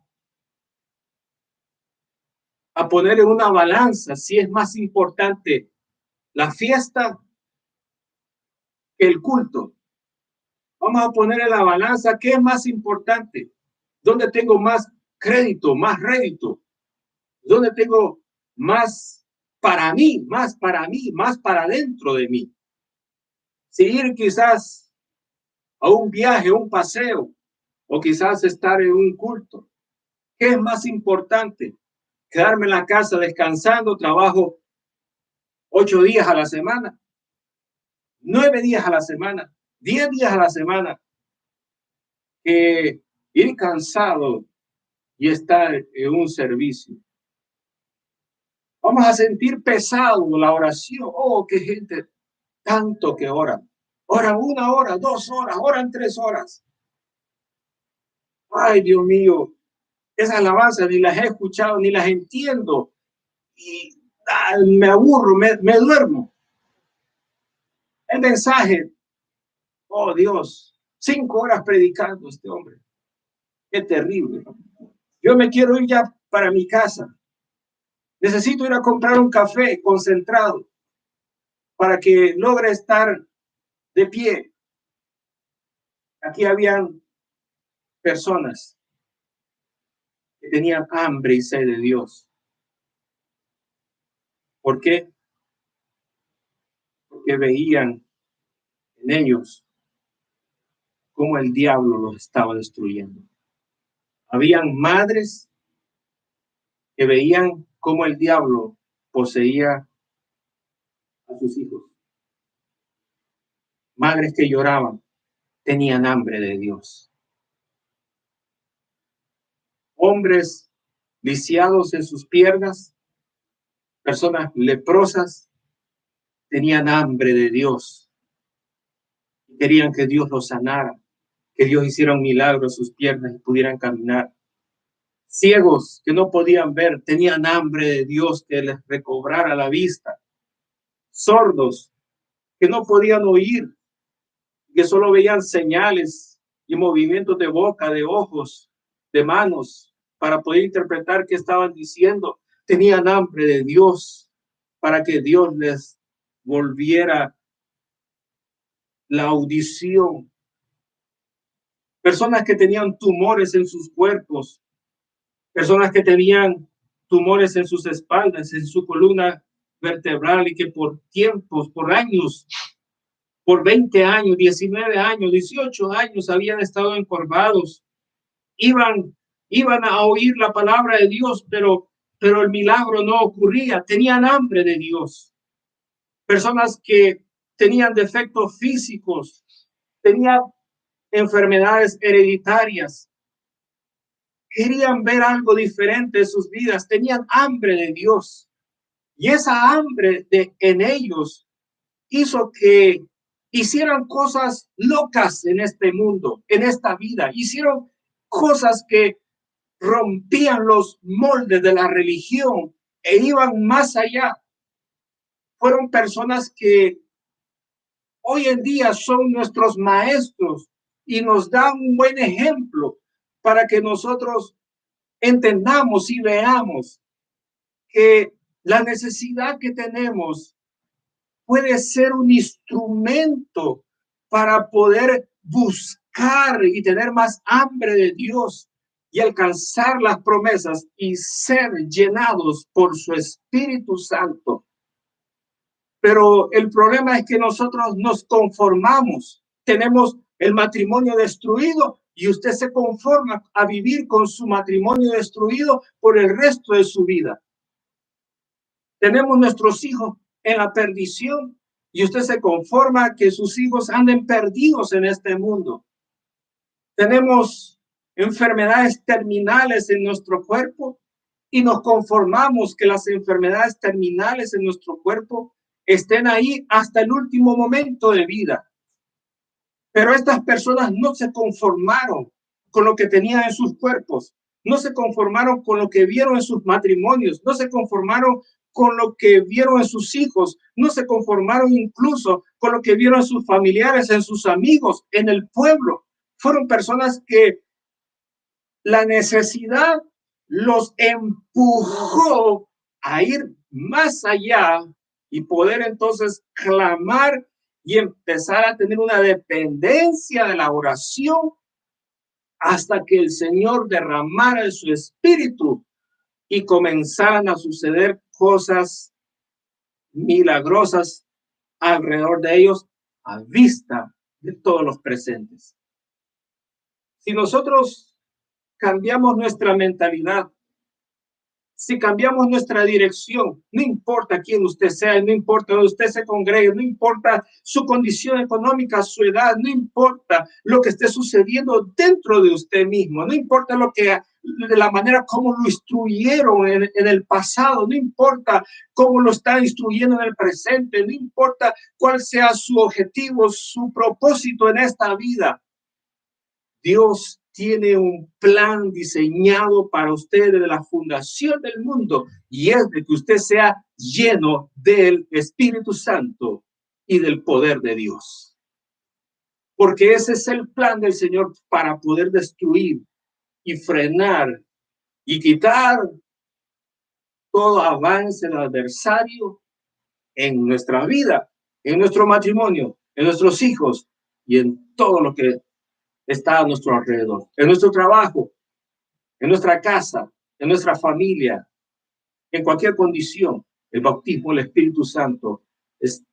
poner en una balanza si es más importante la fiesta que el culto. Vamos a poner en la balanza qué es más importante, dónde tengo más crédito, más rédito, dónde tengo más para mí, más para dentro de mí. Seguir quizás a un viaje, un paseo, o quizás estar en un culto. ¿Qué es más importante? Quedarme en la casa descansando, trabajo 8 días a la semana, 9 días a la semana, 10 días a la semana, que ir cansado y estar en un servicio. Vamos a sentir pesado la oración. Oh, qué gente tanto que ora. Ora 1 hora, 2 horas, oran 3 horas. Ay, Dios mío, esas alabanzas ni las he escuchado, ni las entiendo. Y me aburro, me duermo. El mensaje, oh Dios, 5 horas predicando este hombre. Qué terrible. Yo me quiero ir ya para mi casa. Necesito ir a comprar un café concentrado para que logre estar de pie. Aquí habían personas que tenían hambre y sed de Dios. ¿Por qué? Porque veían en ellos cómo el diablo los estaba destruyendo. Habían madres que veían cómo el diablo poseía a sus hijos. Madres que lloraban, tenían hambre de Dios. Hombres lisiados en sus piernas, personas leprosas, tenían hambre de Dios. Querían que Dios los sanara, que Dios hiciera un milagro en sus piernas y pudieran caminar. Ciegos que no podían ver, tenían hambre de Dios que les recobrara la vista. Sordos que no podían oír, que solo veían señales y movimientos de boca, de ojos, de manos, para poder interpretar qué estaban diciendo. Tenían hambre de Dios para que Dios les volviera la audición. Personas que tenían tumores en sus cuerpos, personas que tenían tumores en sus espaldas, en su columna vertebral y que por tiempos, por años, por 20 años, 19 años, 18 años habían estado encorvados. Iban a oír la palabra de Dios, pero el milagro no ocurría. Tenían hambre de Dios. Personas que tenían defectos físicos, tenían enfermedades hereditarias, querían ver algo diferente en sus vidas, tenían hambre de Dios. Y esa hambre en ellos hizo que hicieran cosas locas en este mundo, en esta vida. Hicieron cosas que rompían los moldes de la religión e iban más allá. Fueron personas que hoy en día son nuestros maestros y nos dan un buen ejemplo para que nosotros entendamos y veamos que la necesidad que tenemos puede ser un instrumento para poder buscar y tener más hambre de Dios y alcanzar las promesas y ser llenados por su Espíritu Santo. Pero el problema es que nosotros nos conformamos. Tenemos el matrimonio destruido y usted se conforma a vivir con su matrimonio destruido por el resto de su vida. Tenemos nuestros hijos en la perdición y usted se conforma a que sus hijos anden perdidos en este mundo. Tenemos enfermedades terminales en nuestro cuerpo y nos conformamos que las enfermedades terminales en nuestro cuerpo estén ahí hasta el último momento de vida. Pero estas personas no se conformaron con lo que tenían en sus cuerpos, no se conformaron con lo que vieron en sus matrimonios, no se conformaron con lo que vieron en sus hijos, no se conformaron incluso con lo que vieron en sus familiares, en sus amigos, en el pueblo. Fueron personas que la necesidad los empujó a ir más allá y poder entonces clamar y empezar a tener una dependencia de la oración hasta que el Señor derramara de su espíritu y comenzaran a suceder cosas milagrosas alrededor de ellos a vista de todos los presentes. Si nosotros cambiamos nuestra mentalidad, si cambiamos nuestra dirección, no importa quién usted sea, no importa donde usted se congregue, no importa su condición económica, su edad, no importa lo que esté sucediendo dentro de usted mismo, no importa de la manera como lo instruyeron en el pasado, no importa cómo lo está instruyendo en el presente, no importa cuál sea su objetivo, su propósito en esta vida. Dios tiene un plan diseñado para usted desde la fundación del mundo y es de que usted sea lleno del Espíritu Santo y del poder de Dios. Porque ese es el plan del Señor para poder destruir y frenar y quitar todo avance del adversario en nuestra vida, en nuestro matrimonio, en nuestros hijos y en todo lo que está a nuestro alrededor, en nuestro trabajo, en nuestra casa, en nuestra familia, en cualquier condición. El bautismo del Espíritu Santo es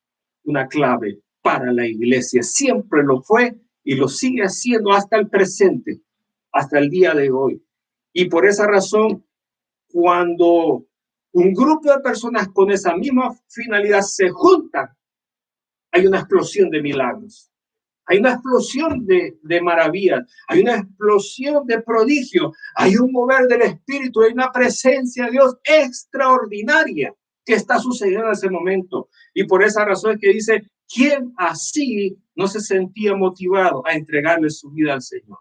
una clave para la iglesia. Siempre lo fue y lo sigue haciendo hasta el presente, hasta el día de hoy. Y por esa razón, cuando un grupo de personas con esa misma finalidad se juntan, hay una explosión de milagros. Hay una explosión de maravillas, hay una explosión de prodigio, hay un mover del Espíritu, hay una presencia de Dios extraordinaria que está sucediendo en ese momento. Y por esa razón es que dice, ¿quién así no se sentía motivado a entregarle su vida al Señor?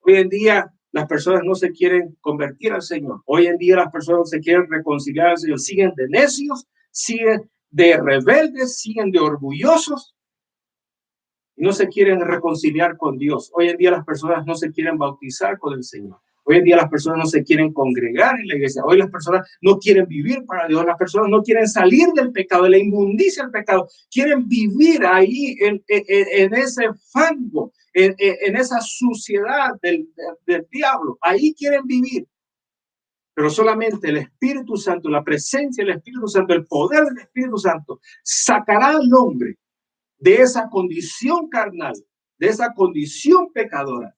Hoy en día las personas no se quieren convertir al Señor. Hoy en día las personas no se quieren reconciliar al Señor. Siguen de necios, siguen de rebeldes, siguen de orgullosos. No se quieren reconciliar con Dios. Hoy en día las personas no se quieren bautizar con el Señor. Hoy en día las personas no se quieren congregar en la iglesia. Hoy las personas no quieren vivir para Dios. Las personas no quieren salir del pecado, de la inmundicia del pecado. Quieren vivir ahí en ese fango, en esa suciedad del diablo. Ahí quieren vivir. Pero solamente el Espíritu Santo, la presencia del Espíritu Santo, el poder del Espíritu Santo sacará al hombre de esa condición carnal, de esa condición pecadora,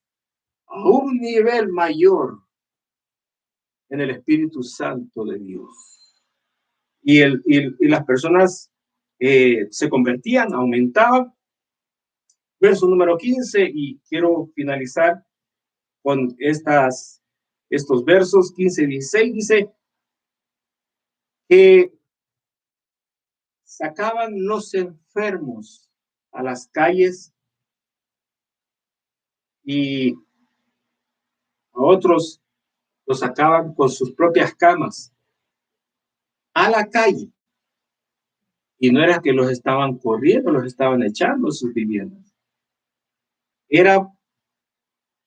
a un nivel mayor en el Espíritu Santo de Dios. Y las personas se convertían, aumentaban. Verso número 15, y quiero finalizar con estos versos 15 y 16, dice que sacaban los enfermos a las calles y a otros los sacaban con sus propias camas a la calle. Y no era que los estaban corriendo, los estaban echando a sus viviendas. Era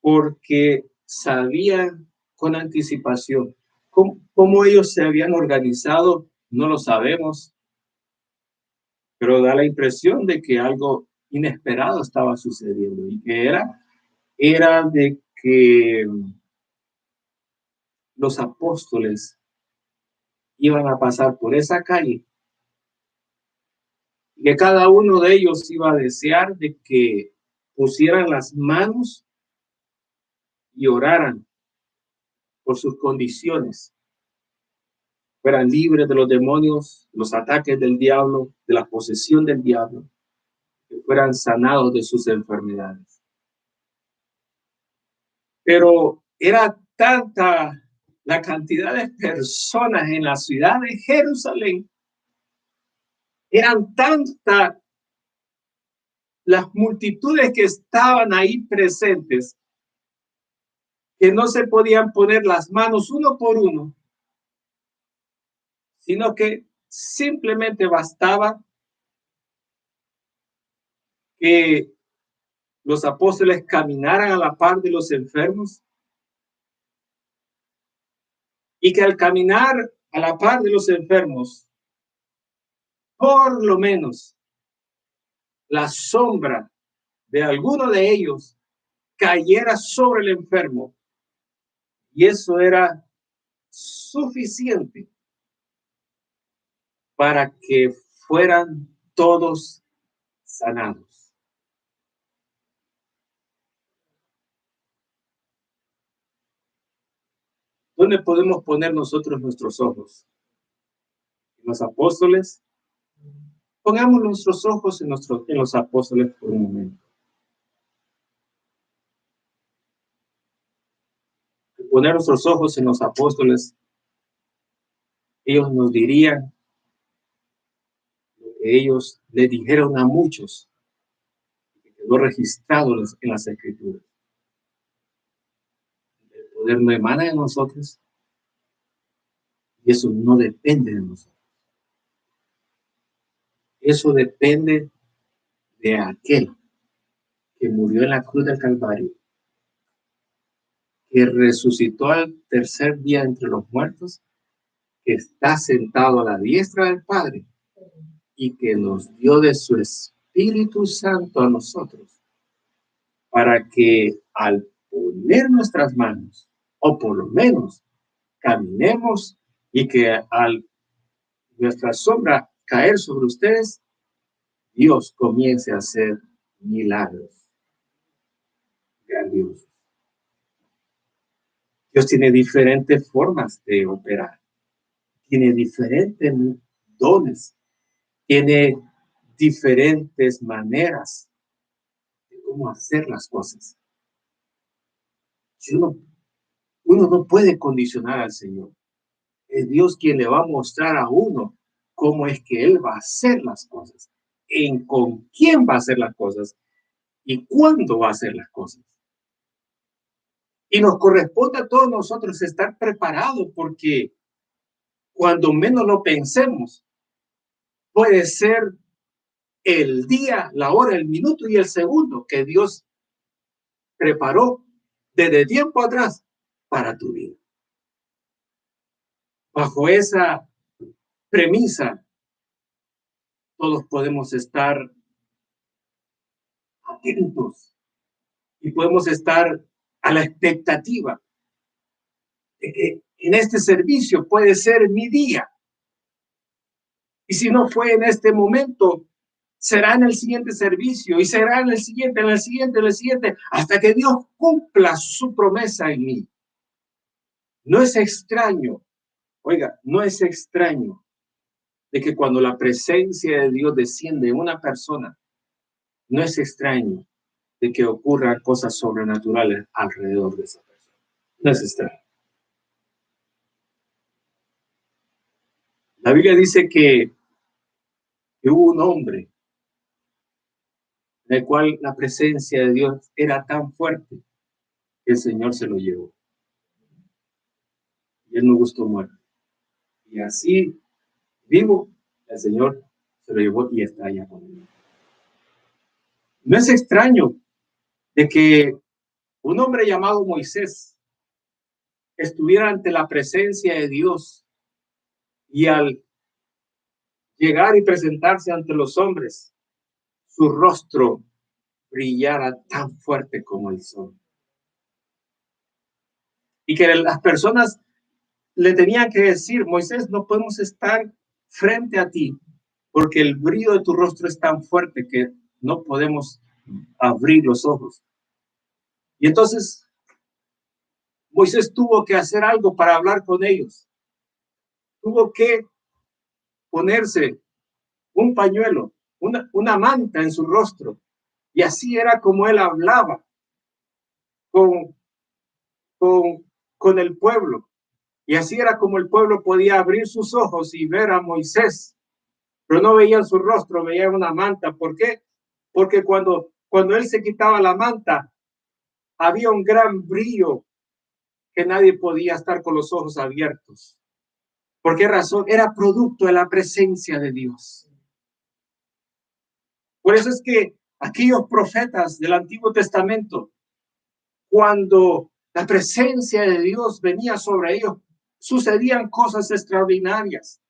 porque sabían con anticipación. ¿Cómo ellos se habían organizado? No lo sabemos. Pero da la impresión de que algo inesperado estaba sucediendo. Y que era de que los apóstoles iban a pasar por esa calle, y que cada uno de ellos iba a desear de que pusieran las manos y oraran por sus condiciones, fueran libres de los demonios, los ataques del diablo, de la posesión del diablo, que fueran sanados de sus enfermedades. Pero era tanta la cantidad de personas en la ciudad de Jerusalén, eran tantas las multitudes que estaban ahí presentes, que no se podían poner las manos uno por uno, sino que simplemente bastaba que los apóstoles caminaran a la par de los enfermos, y que al caminar a la par de los enfermos, por lo menos la sombra de alguno de ellos cayera sobre el enfermo, y eso era suficiente para que fueran todos sanados. ¿Dónde podemos poner nosotros nuestros ojos? ¿En los apóstoles? Pongamos nuestros ojos en los apóstoles por un momento. Poner nuestros ojos en los apóstoles, ellos nos dirían lo que ellos le dijeron a muchos, que quedó registrado en las escrituras. El poder no emana de nosotros, y eso no depende de nosotros. Eso depende de aquel que murió en la cruz del Calvario, que resucitó al tercer día entre los muertos, que está sentado a la diestra del Padre y que nos dio de su Espíritu Santo a nosotros, para que al poner nuestras manos, o por lo menos caminemos, y que al nuestra sombra caer sobre ustedes, Dios comience a hacer milagros grandiosos. Dios tiene diferentes formas de operar, tiene diferentes dones, tiene diferentes maneras de cómo hacer las cosas. Uno no puede condicionar al Señor. Es Dios quien le va a mostrar a uno cómo es que Él va a hacer las cosas, con quién va a hacer las cosas y cuándo va a hacer las cosas. Y nos corresponde a todos nosotros estar preparados, porque cuando menos lo pensemos, puede ser el día, la hora, el minuto y el segundo que Dios preparó desde tiempo atrás para tu vida. Bajo esa premisa, todos podemos estar atentos y podemos estar a la expectativa de que en este servicio puede ser mi día. Y si no fue en este momento, será en el siguiente servicio y será en el siguiente, en el siguiente, en el siguiente, hasta que Dios cumpla su promesa en mí. No es extraño, oiga, no es extraño de que cuando la presencia de Dios desciende en una persona, no es extraño de que ocurran cosas sobrenaturales alrededor de esa persona. No es extraño. La Biblia dice que hubo un hombre en el cual la presencia de Dios era tan fuerte que el Señor se lo llevó. Y él no gustó muerto. Y así, vivo, el Señor se lo llevó y está allá conmigo. No es extraño de que un hombre llamado Moisés estuviera ante la presencia de Dios y al llegar y presentarse ante los hombres, su rostro brillara tan fuerte como el sol. Y que las personas le tenían que decir: Moisés, no podemos estar frente a ti porque el brillo de tu rostro es tan fuerte que no podemos abrir los ojos. Y entonces Moisés tuvo que hacer algo para hablar con ellos. Tuvo que ponerse un pañuelo, una manta en su rostro. Y así era como él hablaba con el pueblo. Y así era como el pueblo podía abrir sus ojos y ver a Moisés. Pero no veían su rostro, veían una manta. ¿Por qué? Porque cuando él se quitaba la manta, había un gran brillo que nadie podía estar con los ojos abiertos. ¿Por qué razón? Era producto de la presencia de Dios. Por eso es que aquellos profetas del Antiguo Testamento, cuando la presencia de Dios venía sobre ellos, sucedían cosas extraordinarias.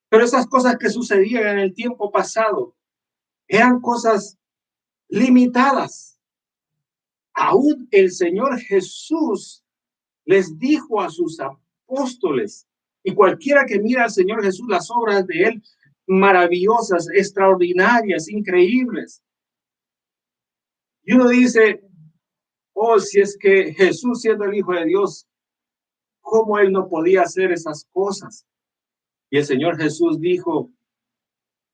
Pero esas cosas que sucedían en el tiempo pasado eran cosas limitadas. Aún el Señor Jesús les dijo a sus apóstoles, y cualquiera que mira al Señor Jesús, las obras de él, maravillosas, extraordinarias, increíbles. Y uno dice: oh, si es que Jesús, siendo el Hijo de Dios, ¿cómo él no podía hacer esas cosas? Y el Señor Jesús dijo: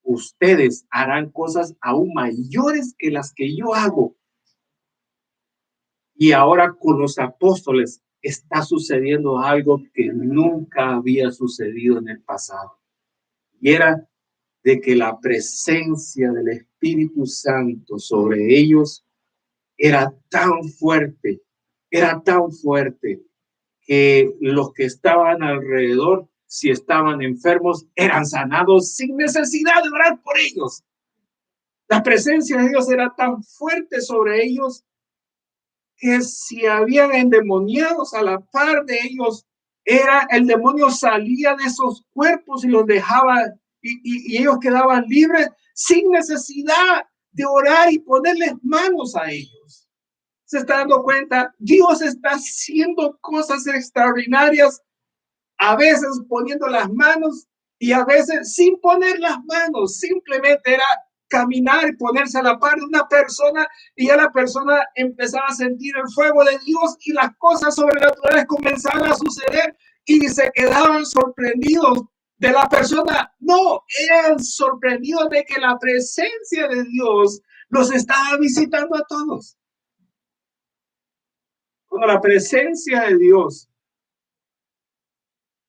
ustedes harán cosas aún mayores que las que yo hago. Y ahora con los apóstoles está sucediendo algo que nunca había sucedido en el pasado. Y era de que la presencia del Espíritu Santo sobre ellos era tan fuerte que los que estaban alrededor, si estaban enfermos, eran sanados sin necesidad de orar por ellos. La presencia de Dios era tan fuerte sobre ellos que si habían endemoniados a la par de ellos, el demonio salía de esos cuerpos y los dejaba, y ellos quedaban libres sin necesidad de orar y ponerles manos a ellos. Se está dando cuenta, Dios está haciendo cosas extraordinarias, a veces poniendo las manos y a veces sin poner las manos. Simplemente era caminar y ponerse a la par de una persona y ya la persona empezaba a sentir el fuego de Dios y las cosas sobrenaturales comenzaban a suceder y se quedaban sorprendidos de la persona. No, eran sorprendidos de que la presencia de Dios los estaba visitando a todos. Cuando la presencia de Dios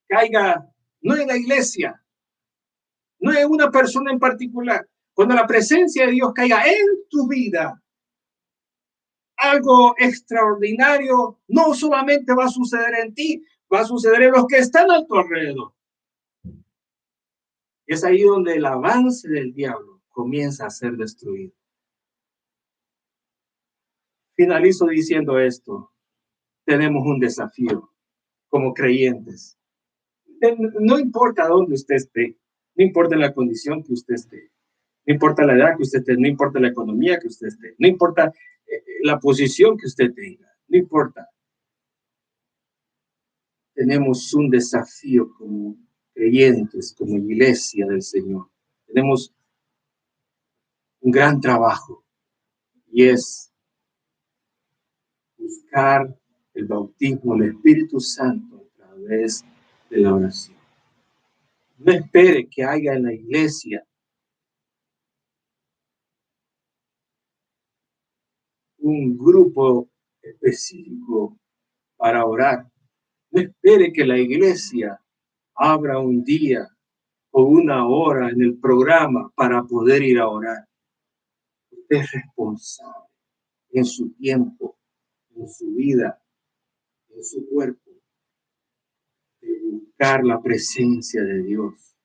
caiga, no en la iglesia, no en una persona en particular, cuando la presencia de Dios caiga en tu vida, algo extraordinario no solamente va a suceder en ti, va a suceder en los que están a tu alrededor. Y es ahí donde el avance del diablo comienza a ser destruido. Finalizo diciendo esto. Tenemos un desafío como creyentes. No importa dónde usted esté, no importa la condición que usted esté, no importa la edad que usted esté, no importa la economía que usted esté, no importa la posición que usted tenga, no importa. Tenemos un desafío como creyentes, como iglesia del Señor. Tenemos un gran trabajo y es buscar el bautismo del Espíritu Santo a través de la oración. No espere que haya en la iglesia un grupo específico para orar. No espere que la iglesia abra un día o una hora en el programa para poder ir a orar. Usted es responsable en su tiempo, en su vida, en su cuerpo, de buscar la presencia de Dios.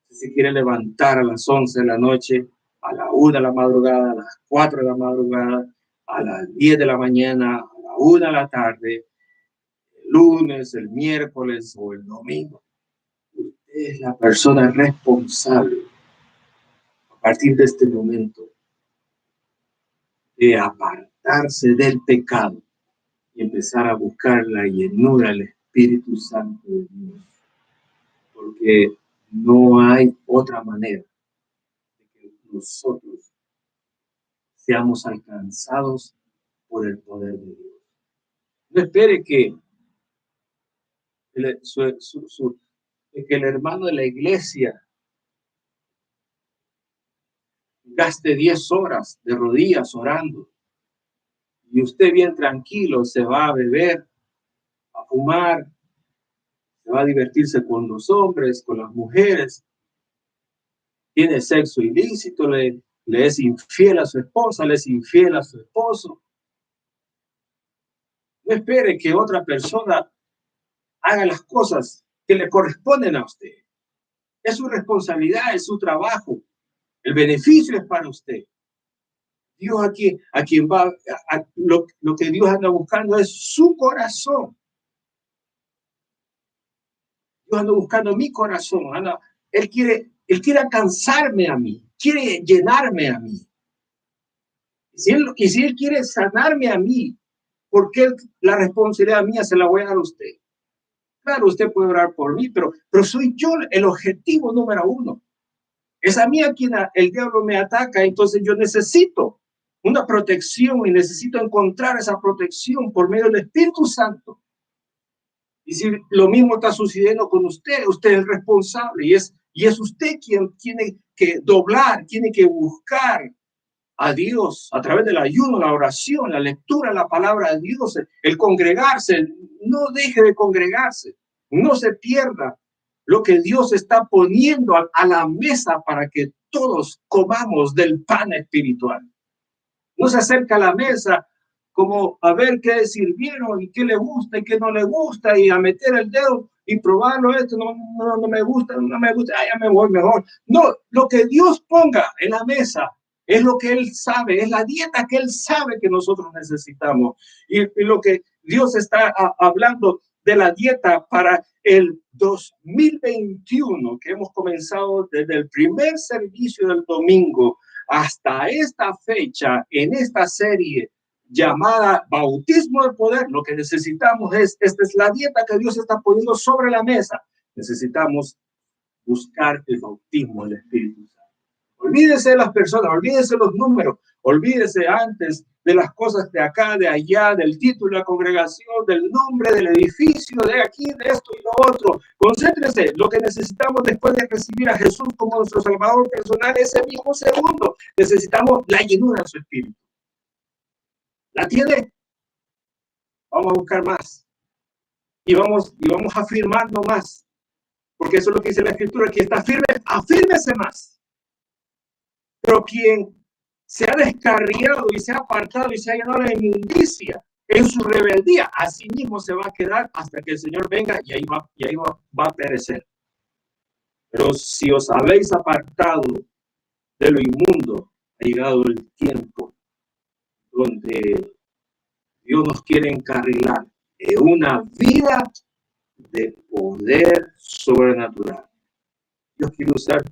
Si se quiere levantar a las 11 de la noche, a la 1 de la madrugada, a las 4 de la madrugada, a las 10 de la mañana, a la 1 de la tarde, el lunes, el miércoles o el domingo. Usted es la persona responsable a partir de este momento de apartarse del pecado y empezar a buscar la llenura del Espíritu Santo de Dios. Porque no hay otra manera de que nosotros seamos alcanzados por el poder de Dios. No espere que el hermano de la iglesia gaste 10 horas de rodillas orando y usted bien tranquilo se va a beber, a fumar, se va a divertirse con los hombres, con las mujeres, tiene sexo ilícito, le es infiel a su esposa, le es infiel a su esposo. No espere que otra persona haga las cosas que le corresponden a usted. Es su responsabilidad, es su trabajo. El beneficio es para usted. Dios a quien va, lo que Dios anda buscando es su corazón. Dios anda buscando mi corazón. Él quiere alcanzarme a mí, quiere llenarme a mí. Y si él quiere sanarme a mí, ¿por qué la responsabilidad mía se la voy a dar a usted? Claro, usted puede orar por mí, pero soy yo el objetivo número uno. Es a mí a quien el diablo me ataca, entonces yo necesito una protección y necesito encontrar esa protección por medio del Espíritu Santo. Y si lo mismo está sucediendo con usted, usted es responsable y es usted quien tiene que doblar, tiene que buscar a Dios a través del ayuno, la oración, la lectura, la palabra de Dios, el congregarse. No deje de congregarse, no se pierda lo que Dios está poniendo a la mesa para que todos comamos del pan espiritual. No se acerca a la mesa como a ver qué sirvieron y qué le gusta y qué no le gusta y a meter el dedo y probarlo, esto no me gusta, ya me voy mejor. No, lo que Dios ponga en la mesa es lo que Él sabe, es la dieta que Él sabe que nosotros necesitamos. Y lo que Dios está hablando de la dieta para el 2021, que hemos comenzado desde el primer servicio del domingo hasta esta fecha, en esta serie llamada Bautismo de Poder, lo que necesitamos esta es la dieta que Dios está poniendo sobre la mesa. Necesitamos buscar el bautismo del Espíritu Santo. Olvídese de las personas, olvídese de los números, olvídese antes de las cosas de acá, de allá, del título de la congregación, del nombre, del edificio, de aquí, de esto y lo otro. Concéntrese. Lo que necesitamos después de recibir a Jesús como nuestro Salvador personal, ese mismo segundo, necesitamos la llenura de su Espíritu. ¿La tiene? Vamos a buscar más. Y vamos afirmando más. Porque eso es lo que dice la Escritura, que está firme, afírmese más. Pero quien se ha descarriado y se ha apartado y se ha llenado de inmundicia en su rebeldía, así mismo se va a quedar hasta que el Señor venga y ahí va a perecer. Pero si os habéis apartado de lo inmundo, ha llegado el tiempo donde Dios nos quiere encarrilar en una vida de poder sobrenatural. Dios quiere usar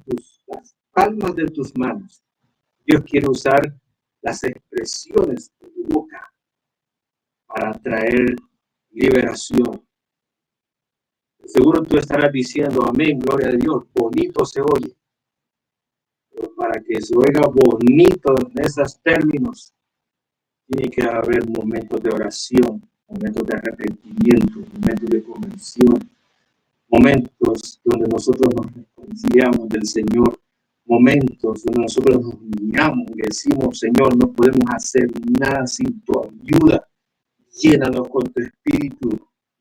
las palmas de tus manos. Dios quiere usar las expresiones de tu boca para traer liberación. Seguro tú estarás diciendo amén, gloria a Dios, bonito se oye. Pero para que se oiga bonito en esos términos, tiene que haber momentos de oración, momentos de arrepentimiento, momentos de conversión, momentos donde nosotros nos reconciliamos del Señor, momentos donde nosotros nos humillamos y decimos, Señor, no podemos hacer nada sin tu ayuda. Llénanos con tu Espíritu,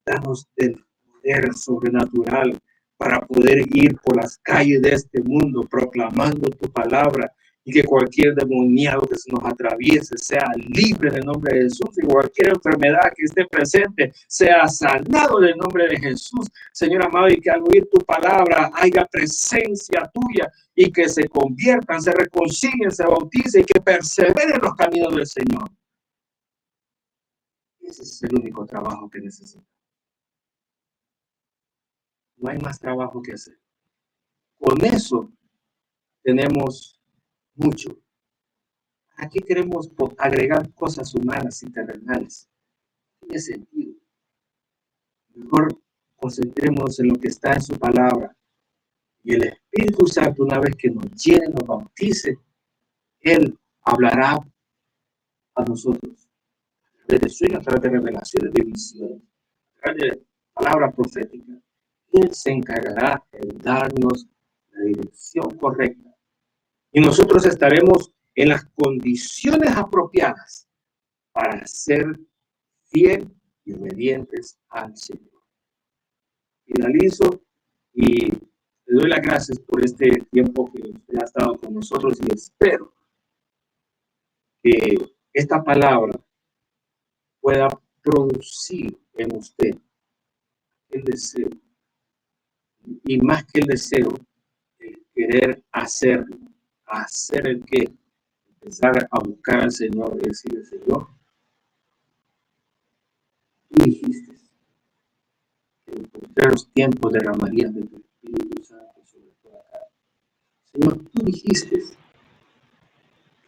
danos del poder sobrenatural para poder ir por las calles de este mundo proclamando tu palabra y que cualquier demoniado que se nos atraviese sea libre en el nombre de Jesús y cualquier enfermedad que esté presente sea sanado en el nombre de Jesús. Señor amado, y que al oír tu palabra haya presencia tuya y que se conviertan, se reconcilien, se bauticen y que perseveren en los caminos del Señor. Ese es el único trabajo que necesitamos. No hay más trabajo que hacer. Con eso tenemos mucho. Aquí queremos agregar cosas humanas y terrenales. No tiene sentido. Mejor concentrémonos en lo que está en su palabra. Y el Espíritu Santo, una vez que nos llene, nos bautice, Él hablará a nosotros. A través de sueños, a través de revelaciones, de visiones, a través de palabras proféticas. Él se encargará de darnos la dirección correcta. Y nosotros estaremos en las condiciones apropiadas para ser fiel y obedientes al Señor. Finalizo y le doy las gracias por este tiempo que usted ha estado con nosotros y espero que esta palabra pueda producir en usted el deseo y más que el deseo, el querer hacerlo, hacer el qué, empezar a buscar al Señor y decirle, Señor, tú dijiste que en los tiempos derramarías de tu Espíritu Santo sobre toda carne. Señor, tú dijiste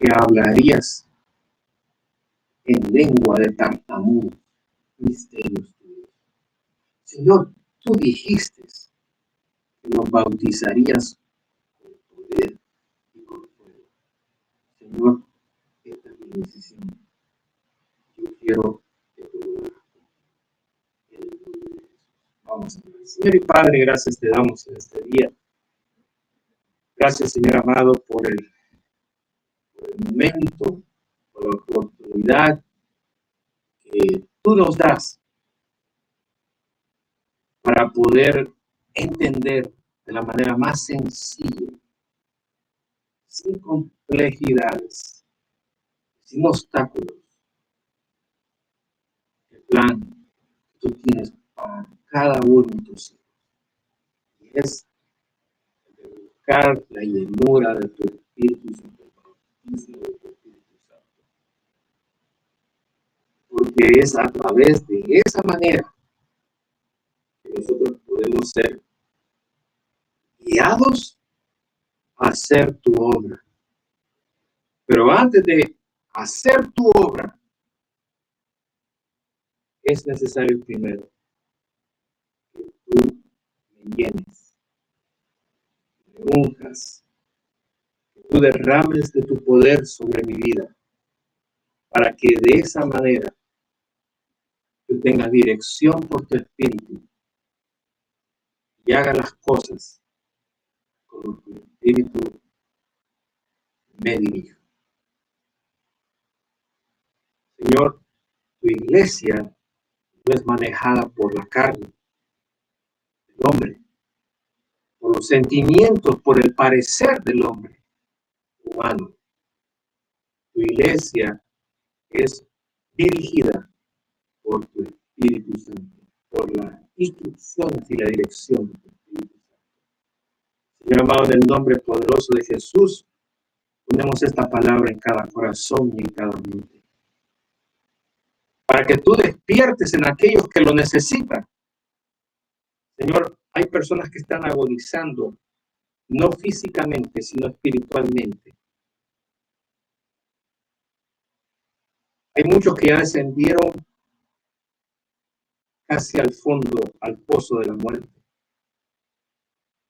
que hablarías en lengua de tartamudos, misterios tuyos. Señor, tú dijiste que nos bautizarías con poder y con fuego. Señor, esta es mi decisión. Yo quiero que tú lo hagas. Vamos a ver. Señor y Padre, gracias te damos en este día. Gracias, Señor amado, por el momento, por la oportunidad que tú nos das para poder entender de la manera más sencilla, sin complejidades, sin obstáculos, el plan que tú tienes para cada uno de tus hijos. Y es buscar la llenura de tu Espíritu Santo, porque es a través de esa manera que nosotros podemos ser guiados a hacer tu obra. Pero antes de hacer tu obra, es necesario primero que tú me llenes, me unjas, que tú derrames de tu poder sobre mi vida, para que de esa manera yo tenga dirección por tu Espíritu y haga las cosas como tu Espíritu me dirige. Señor, tu iglesia no es manejada por la carne, el hombre, por los sentimientos, por el parecer del hombre humano. Tu iglesia es dirigida por tu Espíritu Santo, por las instrucciones y la dirección de tu Espíritu Santo. Señor amado, en el nombre poderoso de Jesús, ponemos esta palabra en cada corazón y en cada mente, para que tú despiertes en aquellos que lo necesitan. Señor, hay personas que están agonizando, no físicamente, sino espiritualmente. Hay muchos que ya descendieron casi al fondo, al pozo de la muerte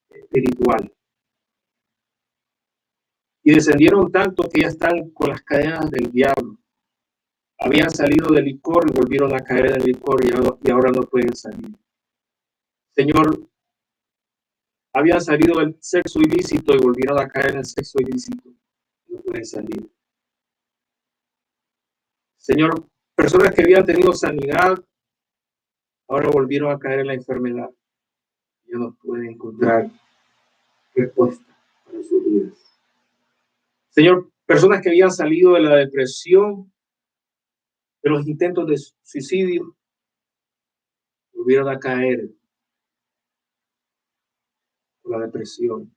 espiritual. Y descendieron tanto que ya están con las cadenas del diablo. Habían salido del licor y volvieron a caer en el licor y ahora no pueden salir. Señor, habían salido del sexo ilícito y volvieron a caer en el sexo ilícito. No pueden salir. Señor, personas que habían tenido sanidad, ahora volvieron a caer en la enfermedad. Ya no pueden encontrar respuesta para sus vidas. Señor, personas que habían salido de la depresión, de los intentos de suicidio, volvieron a caer por la depresión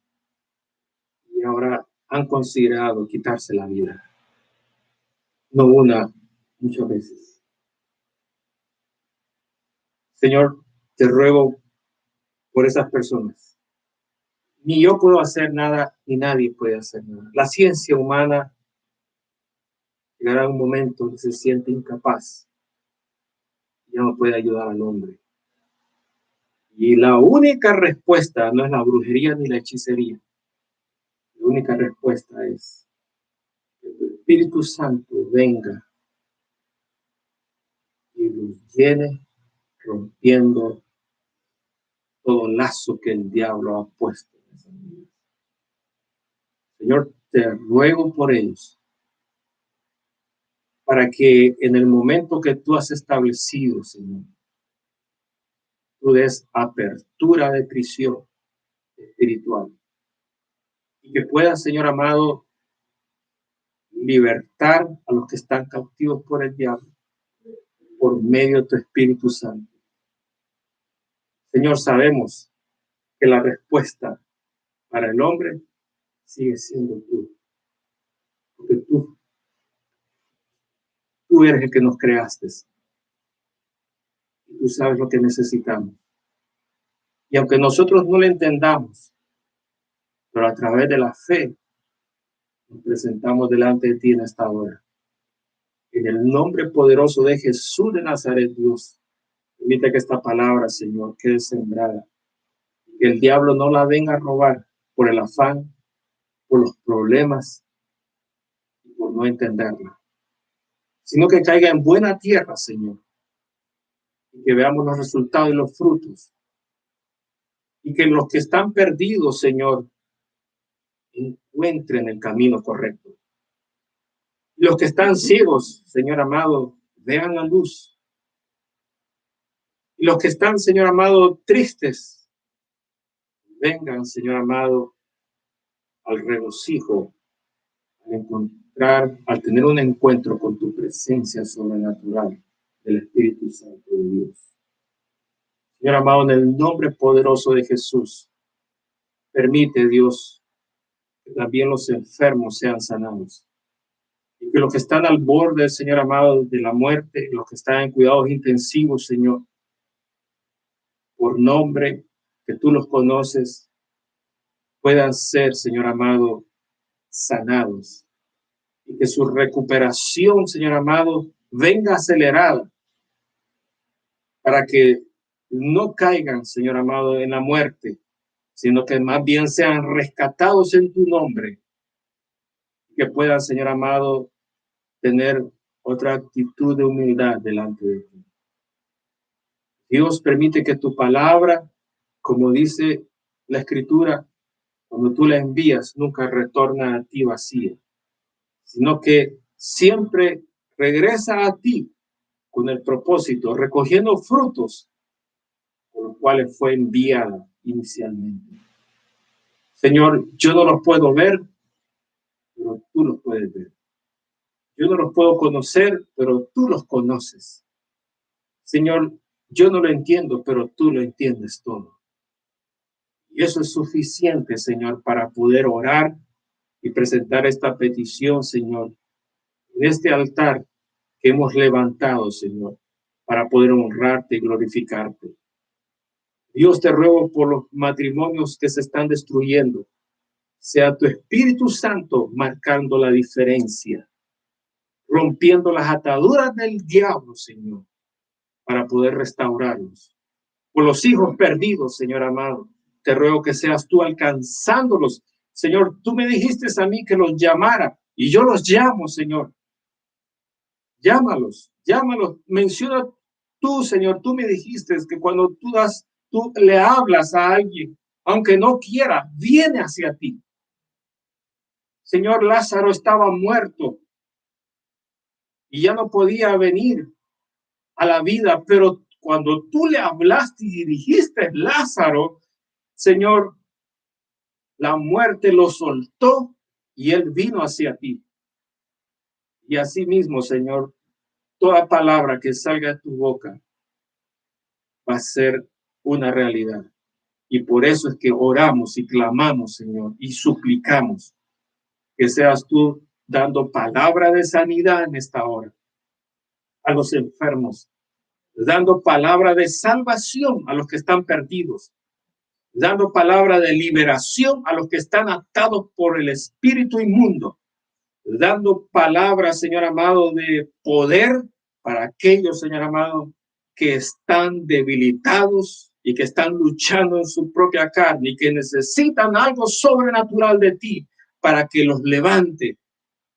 y ahora han considerado quitarse la vida. No una, muchas veces. Señor, te ruego por esas personas. Ni yo puedo hacer nada, ni nadie puede hacer nada. La ciencia humana llegará a un momento que se siente incapaz. Ya no puede ayudar al hombre. Y la única respuesta no es la brujería ni la hechicería. La única respuesta es que el Espíritu Santo venga y los llene, rompiendo todo lazo que el diablo ha puesto en esas vidas. Señor, te ruego por ellos, para que en el momento que tú has establecido, Señor, tú des apertura de prisión espiritual y que puedas, Señor amado, libertar a los que están cautivos por el diablo por medio de tu Espíritu Santo. Señor, sabemos que la respuesta para el hombre sigue siendo tú, porque tú eres el que nos creaste y tú sabes lo que necesitamos. Y aunque nosotros no lo entendamos, pero a través de la fe nos presentamos delante de ti en esta hora. En el nombre poderoso de Jesús de Nazaret, Dios, permite que esta palabra, Señor, quede sembrada. Que el diablo no la venga a robar por el afán, por los problemas y por no entenderla, sino que caiga en buena tierra, Señor, y que veamos los resultados y los frutos. Y que los que están perdidos, Señor, encuentren el camino correcto. Los que están ciegos, Señor amado, vean la luz. Y los que están, Señor amado, tristes, vengan, Señor amado, al regocijo, al encontrar, al tener un encuentro con tu presencia sobrenatural del Espíritu Santo de Dios. Señor amado, en el nombre poderoso de Jesús, permite, Dios, que también los enfermos sean sanados. Y que los que están al borde, Señor amado, de la muerte, los que están en cuidados intensivos, Señor, por nombre, que tú los conoces, puedan ser, Señor amado, sanados. Y que su recuperación, Señor amado, venga acelerada para que no caigan, Señor amado, en la muerte, sino que más bien sean rescatados en tu nombre que puedan, Señor amado, tener otra actitud de humildad delante de ti. Dios, permite que tu palabra, como dice la Escritura, cuando tú la envías, nunca retorna a ti vacía, sino que siempre regresa a ti con el propósito, recogiendo frutos por los cuales fue enviada inicialmente. Señor, yo no los puedo ver, pero tú los puedes ver. Yo no los puedo conocer, pero tú los conoces. Señor, yo no lo entiendo, pero tú lo entiendes todo. Y eso es suficiente, Señor, para poder orar y presentar esta petición, Señor, en este altar que hemos levantado, Señor, para poder honrarte y glorificarte. Dios, te ruego por los matrimonios que se están destruyendo. Sea tu Espíritu Santo marcando la diferencia, rompiendo las ataduras del diablo, Señor, para poder restaurarlos. Por los hijos perdidos, Señor amado, te ruego que seas tú alcanzándolos. Señor, tú me dijiste a mí que los llamara y yo los llamo, Señor. Llámalos, menciona tú, Señor, tú me dijiste que cuando tú le hablas a alguien, aunque no quiera, viene hacia ti. Señor, Lázaro estaba muerto y ya no podía venir a la vida, pero cuando tú le hablaste y dirigiste Lázaro, Señor, la muerte lo soltó y él vino hacia ti. Y así mismo, Señor, toda palabra que salga de tu boca va a ser una realidad. Y por eso es que oramos y clamamos, Señor, y suplicamos que seas tú dando palabra de sanidad en esta hora a los enfermos, dando palabra de salvación a los que están perdidos, dando palabra de liberación a los que están atados por el espíritu inmundo, dando palabra, Señor amado, de poder para aquellos, Señor amado, que están debilitados y que están luchando en su propia carne y que necesitan algo sobrenatural de ti para que los levante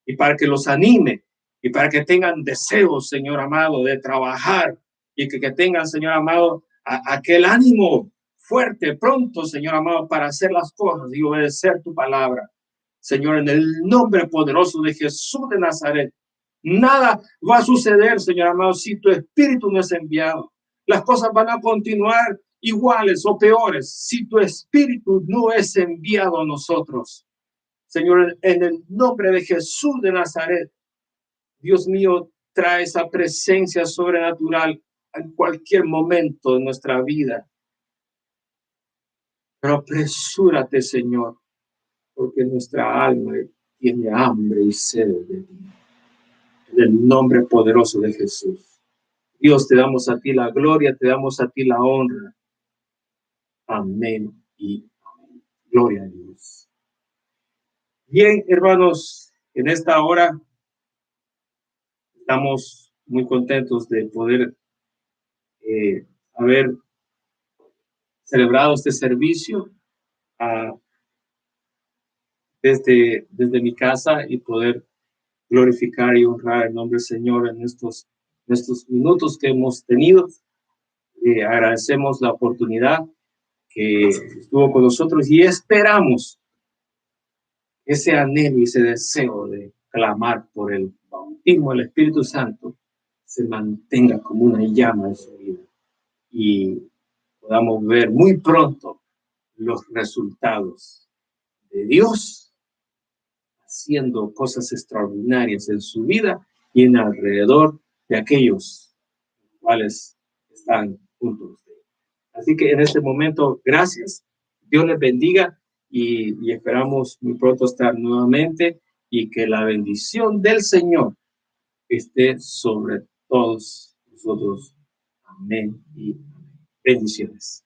y para que los anime y para que tengan deseos, Señor amado, de trabajar y que tengan, Señor amado, aquel ánimo fuerte, pronto, Señor amado, para hacer las cosas y obedecer tu palabra. Señor, en el nombre poderoso de Jesús de Nazaret, nada va a suceder, Señor amado, si tu espíritu no es enviado. Las cosas van a continuar iguales o peores si tu espíritu no es enviado a nosotros. Señor, en el nombre de Jesús de Nazaret, Dios mío, trae esa presencia sobrenatural en cualquier momento de nuestra vida. Pero apresúrate, Señor, porque nuestra alma tiene hambre y sed de ti. En el nombre poderoso de Jesús. Dios, te damos a ti la gloria, te damos a ti la honra. Amén y amén. Gloria a Dios. Bien, hermanos, en esta hora estamos muy contentos de poder haber celebrado este servicio desde mi casa y poder glorificar y honrar el nombre del Señor en estos minutos que hemos tenido. Agradecemos la oportunidad que estuvo con nosotros y esperamos ese anhelo y ese deseo de clamar por el bautismo del Espíritu Santo se mantenga como una llama en su vida y podamos ver muy pronto los resultados de Dios haciendo cosas extraordinarias en su vida y en alrededor de aquellos cuales están juntos a usted. Así que en este momento, gracias. Dios les bendiga y esperamos muy pronto estar nuevamente y que la bendición del Señor esté sobre todos nosotros. Amén y amén. Bendiciones.